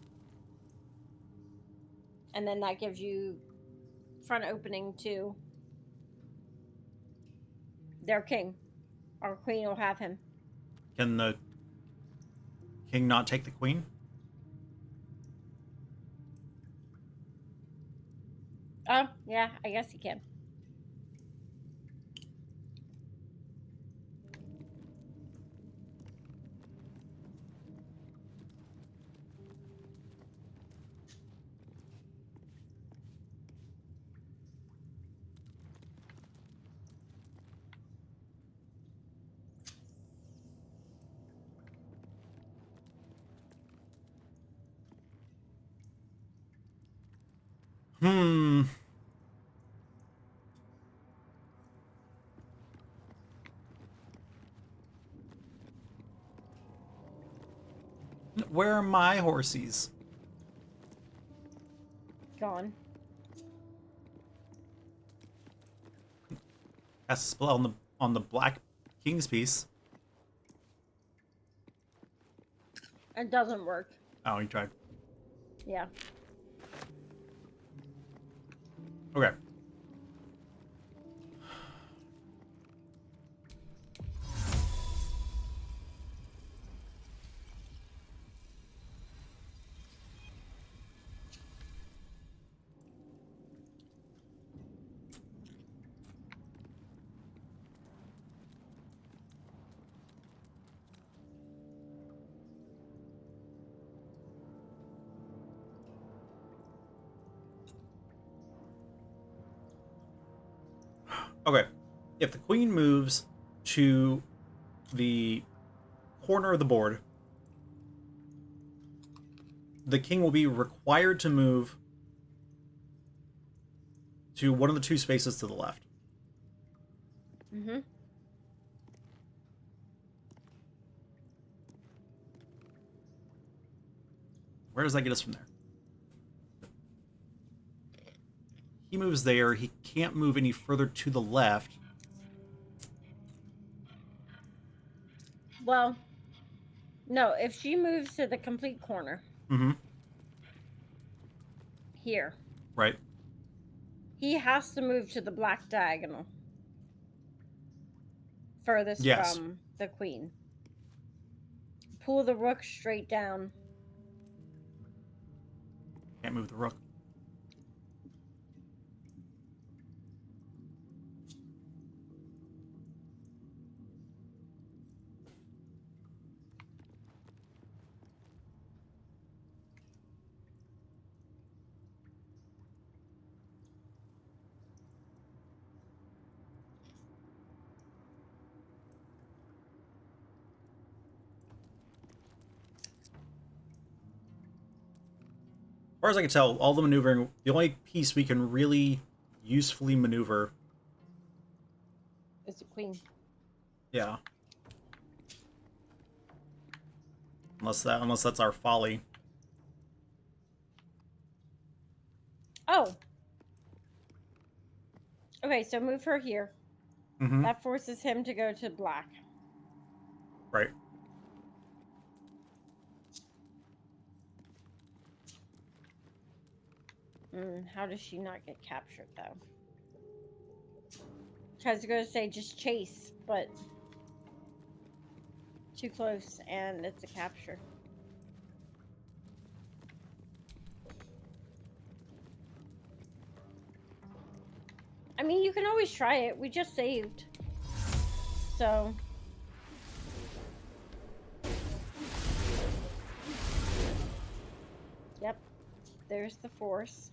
And then that gives you front opening to their king. Our queen will have him. Can the king not take the queen? Oh, yeah, I guess he can. Where are my horsies? Gone. cast a spell on the Black King's piece. It doesn't work. Oh, you tried. Yeah. Okay. Okay. If the queen moves to the corner of the board, the king will be required to move to one of the two spaces to the left. Mm-hmm. Where does that get us from there? He moves there. He can't move any further to the left. Well, no, if she moves to the complete corner. Mm-hmm. Here. Right. He has to move to the black diagonal. Furthest from the queen. Pull the rook straight down. Can't move the rook. As far as I can tell, all the maneuvering, the only piece we can really usefully maneuver. It's the queen. Yeah. Unless that's our folly. Oh. Okay, so move her here. Mm-hmm. That forces him to go to black. Right. How does she not get captured, though? Tries to go to say just chase, but too close, and it's a capture. I mean, you can always try it. We just saved. So... Yep. There's the force.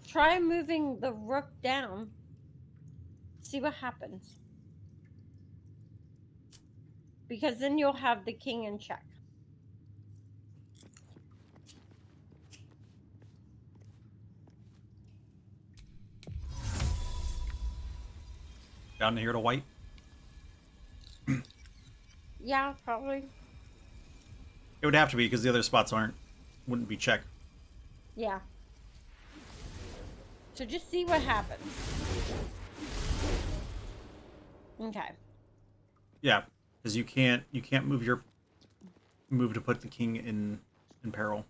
Try moving the rook down. See what happens. Because then you'll have the king in check. Down here to white. Yeah, probably. It would have to be because the other spots wouldn't be check. Yeah. So just see what happens. Okay. Yeah, because you can't move your move to put the king in peril.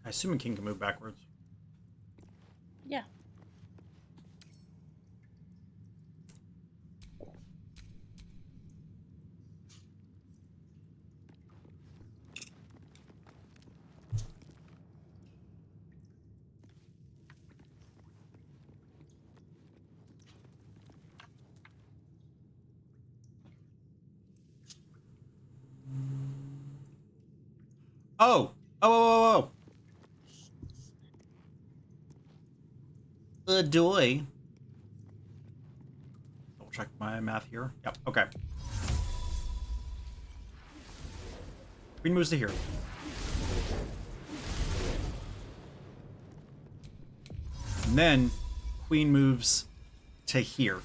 I assume a king can move backwards. Yeah. Oh! Oh! Adoy. Double check my math here. Yep, okay. Queen moves to here. And then Queen moves to here.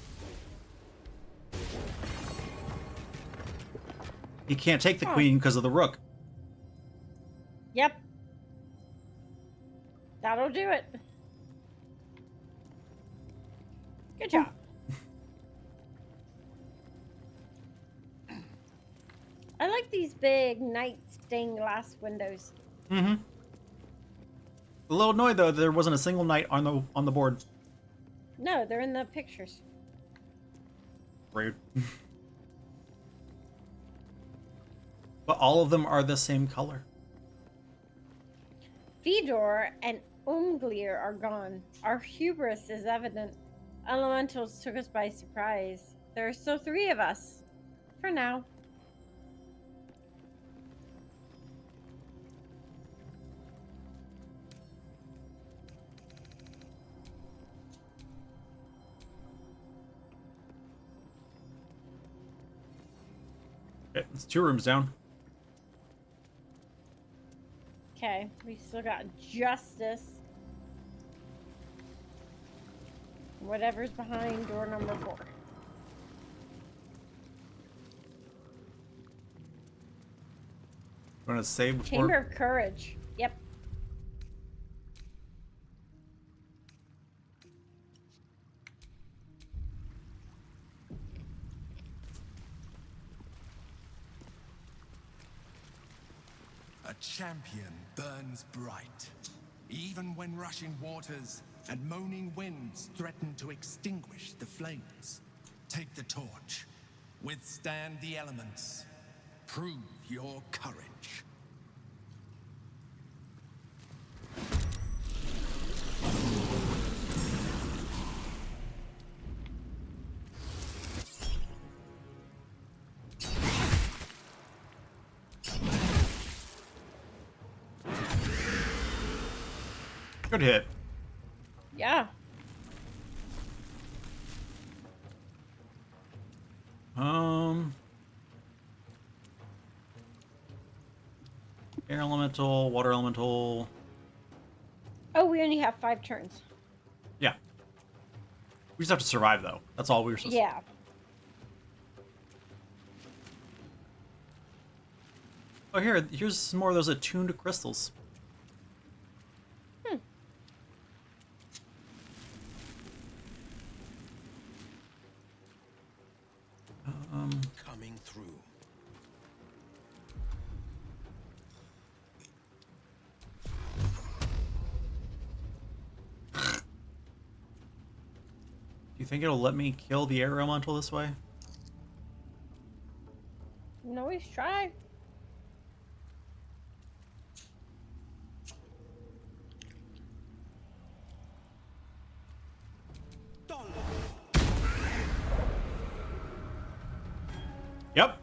He can't take the queen because of the rook. Yep. That'll do it. Good job. I like these big night stained glass windows. Mm-hmm. A little annoyed though that there wasn't a single knight on the board. No, they're in the pictures. Rude. But all of them are the same color. Vidor and Umglir are gone. Our hubris is evident. Elementals took us by surprise. There are still 3 of us. For now. Okay, it's 2 rooms down. Okay, we still got justice. Whatever's behind door number 4. You want to save before? Chamber of Courage. Yep. A champion burns bright, even when rushing waters and moaning winds threaten to extinguish the flames. Take the torch, withstand the elements, prove your courage. Good hit. Yeah. Air elemental, water elemental. Oh, we only have 5 turns. Yeah. We just have to survive though. That's all we were supposed to do. Yeah. Oh, here's some more of those attuned crystals. Coming through. Do you think it'll let me kill the air elemental this way? No, always try. Yep.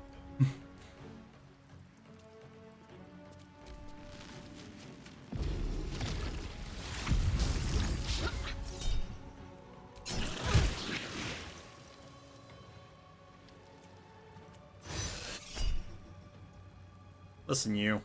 Listen, you.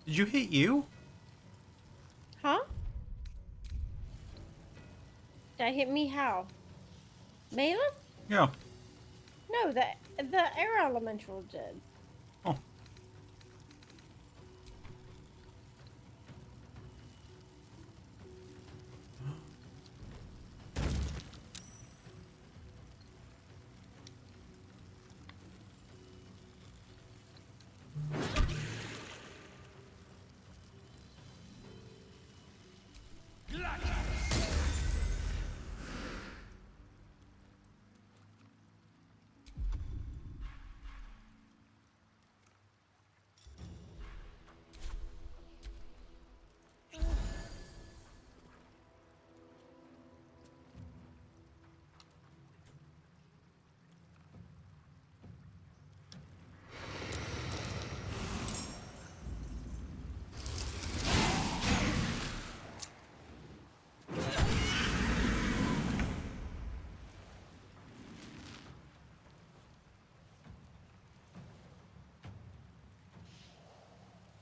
Did you hit you? Huh? That hit me how? Malin? Yeah. No, the air elemental did. Oh.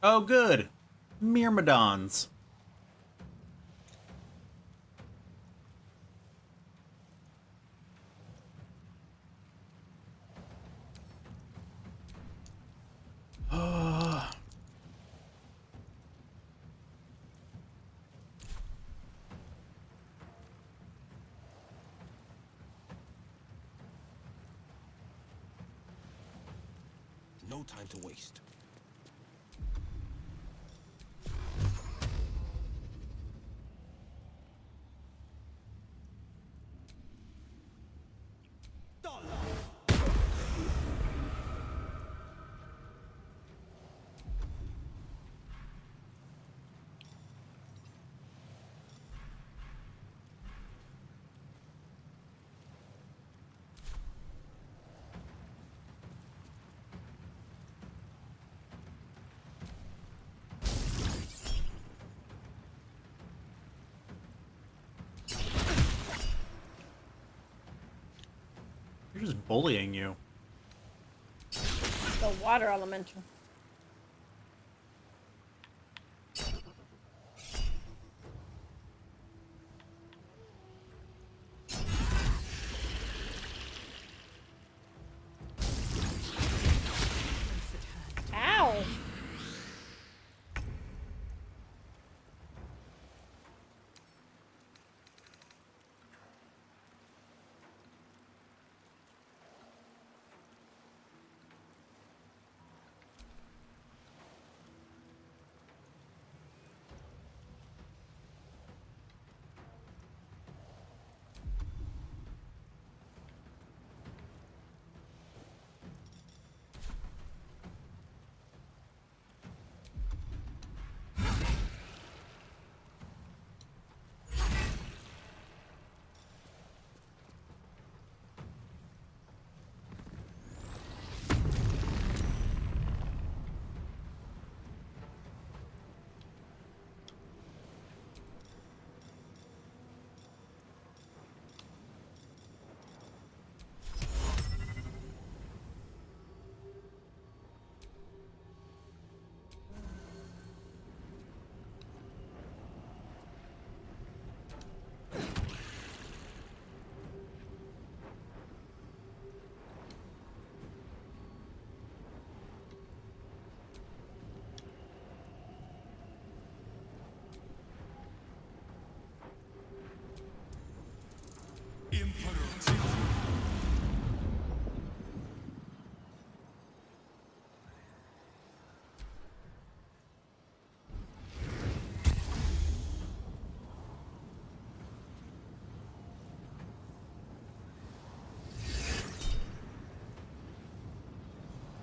Oh, good. Myrmidons. No time to waste. They're just bullying you. The water elemental. Ow!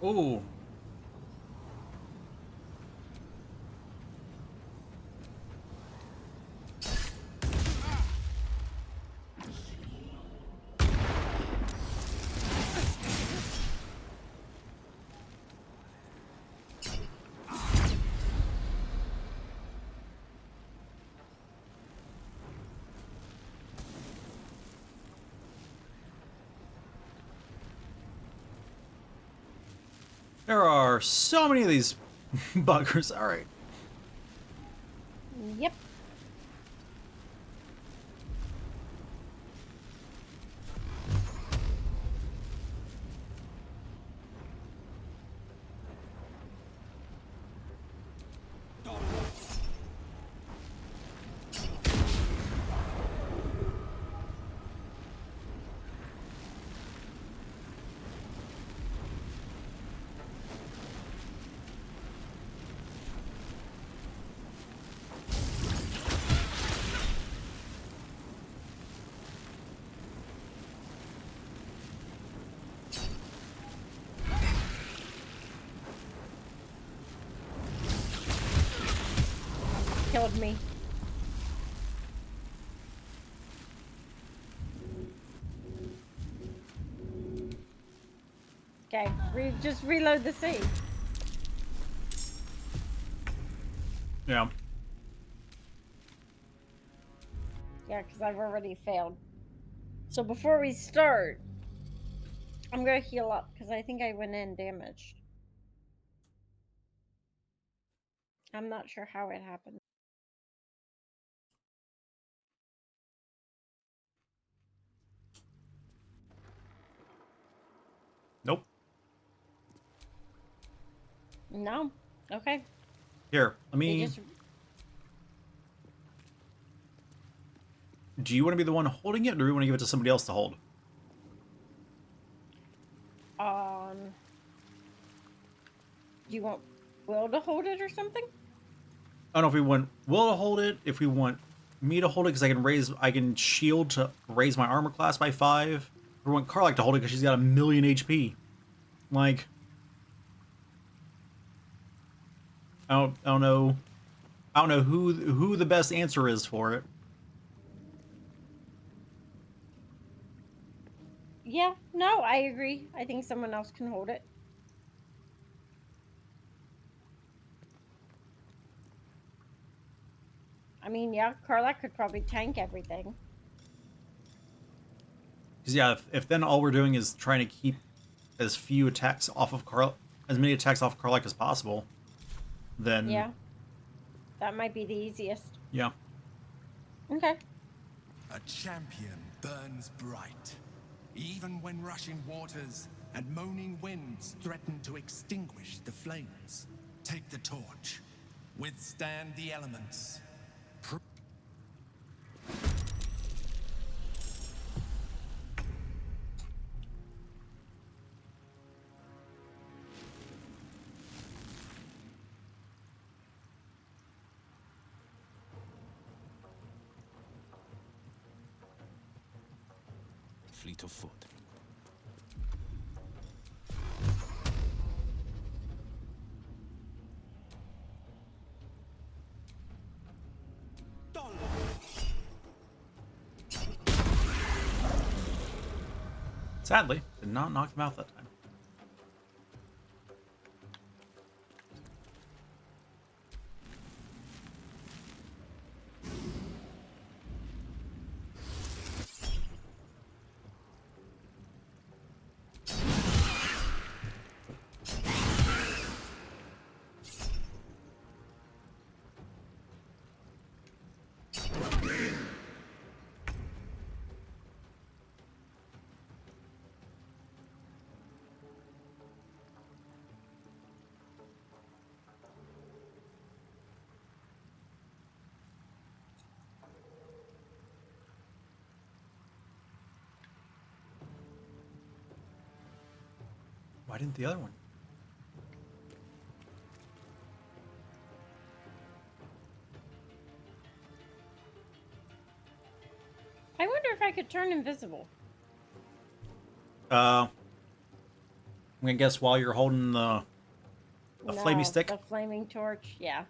Ooh. There are so many of these buggers. All right. Yep. Killed me. Okay, just reload the save. Yeah. Yeah, because I've already failed. So before we start, I'm gonna heal up because I think I went in damaged. I'm not sure how it happened. Nope. No. Okay. Here, let They me... just Do you want to be the one holding it, or do you want to give it to somebody else to hold? do you want Will to hold it or something? I don't know if we want Will to hold it, if we want me to hold it, because I can shield to raise my armor class by 5. If we want Karlak to hold it, because she's got 1,000,000 HP. Like... I don't know... I don't know who the best answer is for it. Yeah, no, I agree. I think someone else can hold it. I mean, yeah, Carla could probably tank everything. Because yeah, if then all we're doing is trying to keep as few attacks off of as many attacks off Karlak as possible, then Yeah, that might be the easiest. yeah. Okay. A champion burns bright, even when rushing waters and moaning winds threaten to extinguish the flames. Take the torch. Withstand the elements. Fleet of foot. Sadly, did not knock him out that time. Why didn't the other one? I wonder if I could turn invisible. I'm gonna guess while you're holding the flamey stick. The flaming torch, yeah.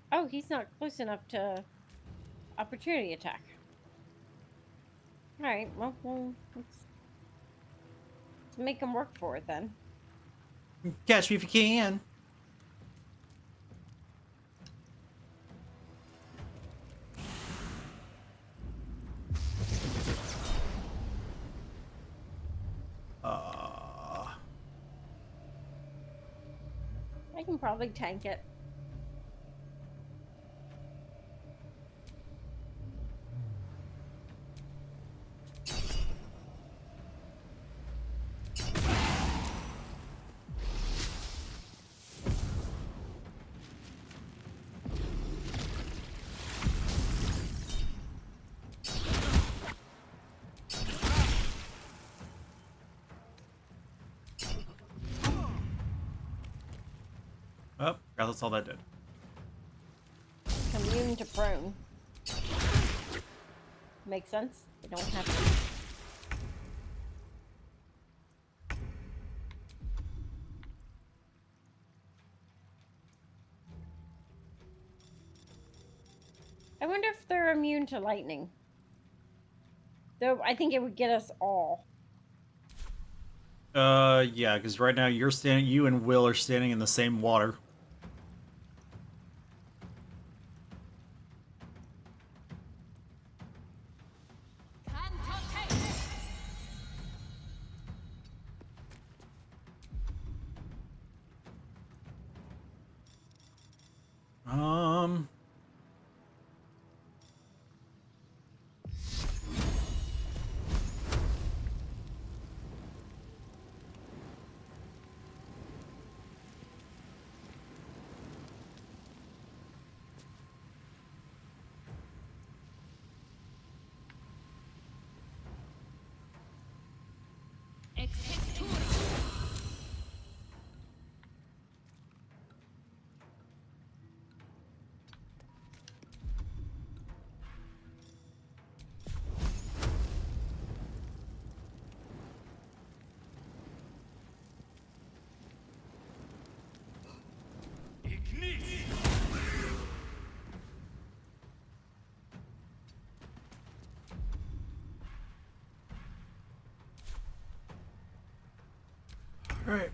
Oh, he's not close enough to opportunity attack. All right, well, let's make him work for it then. Catch me if you can. I can probably tank it. Oh, that's all that did. Immune to prone. Makes sense? They don't have to. I wonder if they're immune to lightning. Though I think it would get us all. Yeah, because right now you and Will are standing in the same water. Um. All right.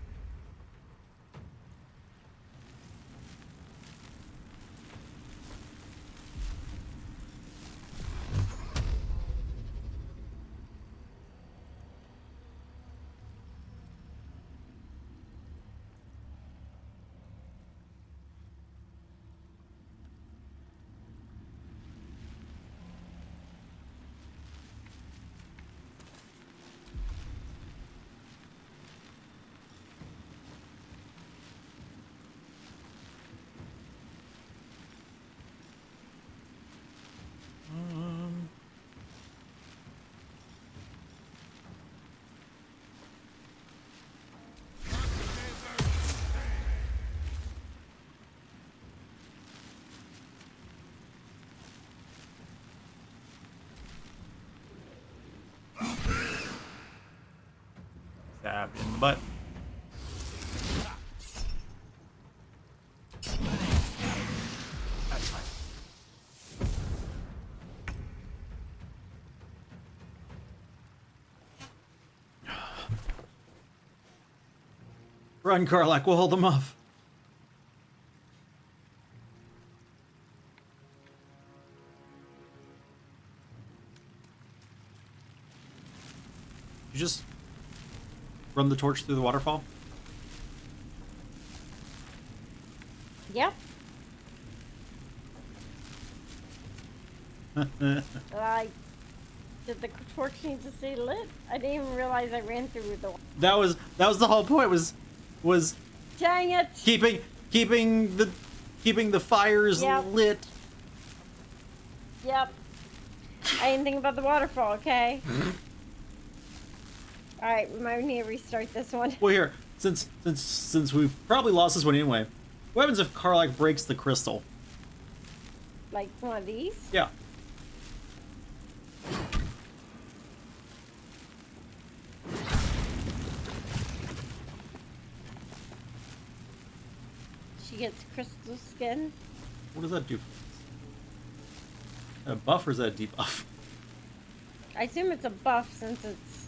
Stab in the butt. That's fine. Run, Karlak, we'll hold them off. You just run the torch through the waterfall? Yep. Did the torch need to stay lit? I didn't even realize I ran through the. That was the whole point. Was Dang it! keeping the fires lit. Yep. I didn't think about the waterfall. Okay. All right, we might need to restart this one. Well, here, since we've probably lost this one anyway, what happens if Karlak breaks the crystal? Like one of these? Yeah. She gets crystal skin. What does that do? A buff or is that a debuff? I assume it's a buff since it's.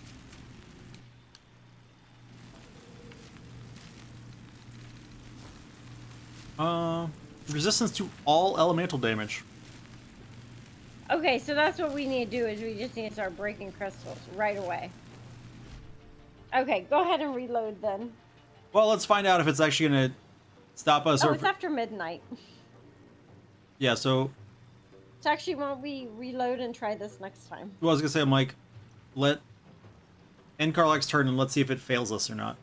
Resistance to all elemental damage. Okay, so that's what we need to do is we just need to start breaking crystals right away. Okay, go ahead and reload then. Well, let's find out if it's actually gonna stop us. Oh, or it's after midnight. Yeah, so. So actually, why don't we reload and try this next time? Well, I was gonna say, I'm like, end Karlak's turn and let's see if it fails us or not.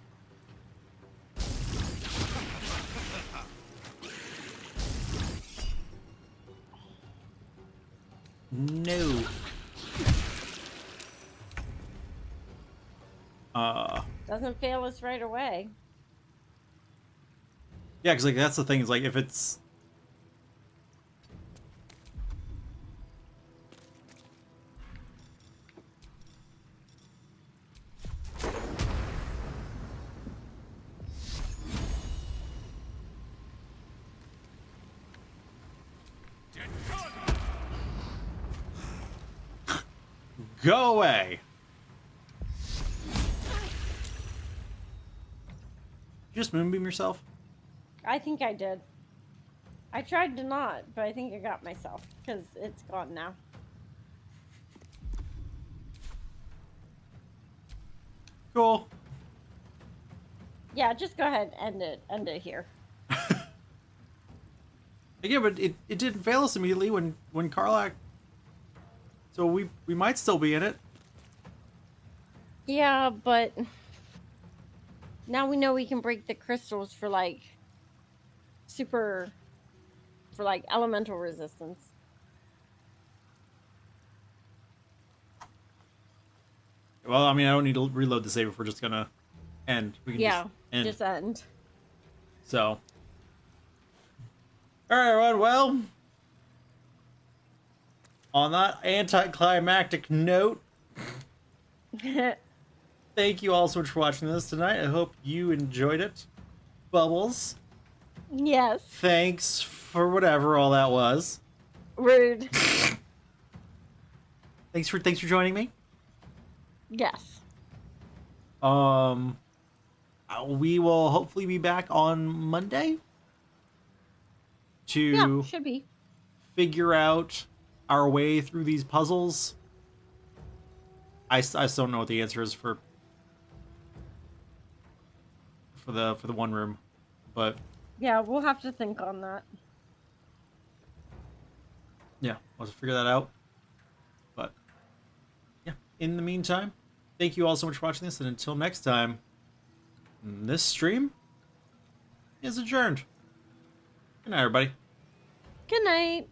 No. Doesn't fail us right away. Yeah, because like that's the thing is like if it's. Go away. just moonbeam yourself? I think I did. I tried to not, but I think I got myself because it's gone now. Cool. Yeah, just go ahead and end it here. Again, but it didn't fail us immediately when Karlak. So we might still be in it. Yeah, but now we know we can break the crystals for like elemental resistance. Well, I mean, I don't need to reload the save if we're just gonna end. We can Yeah, just end. just end. So, all right, everyone. Well, on that anticlimactic note, thank you all so much for watching this tonight. I hope you enjoyed it. Bubbles, Yes. thanks for whatever all that was. Rude. Thanks for joining me. Yes. We will hopefully be back on Monday to should be. figure out our way through these puzzles. I still don't know what the answer is for the one room, but Yeah, we'll have to think on that. yeah, we'll have to figure that out. But yeah, in the meantime, thank you all so much for watching this, and until next time, this stream is adjourned. Good night, everybody. Good night.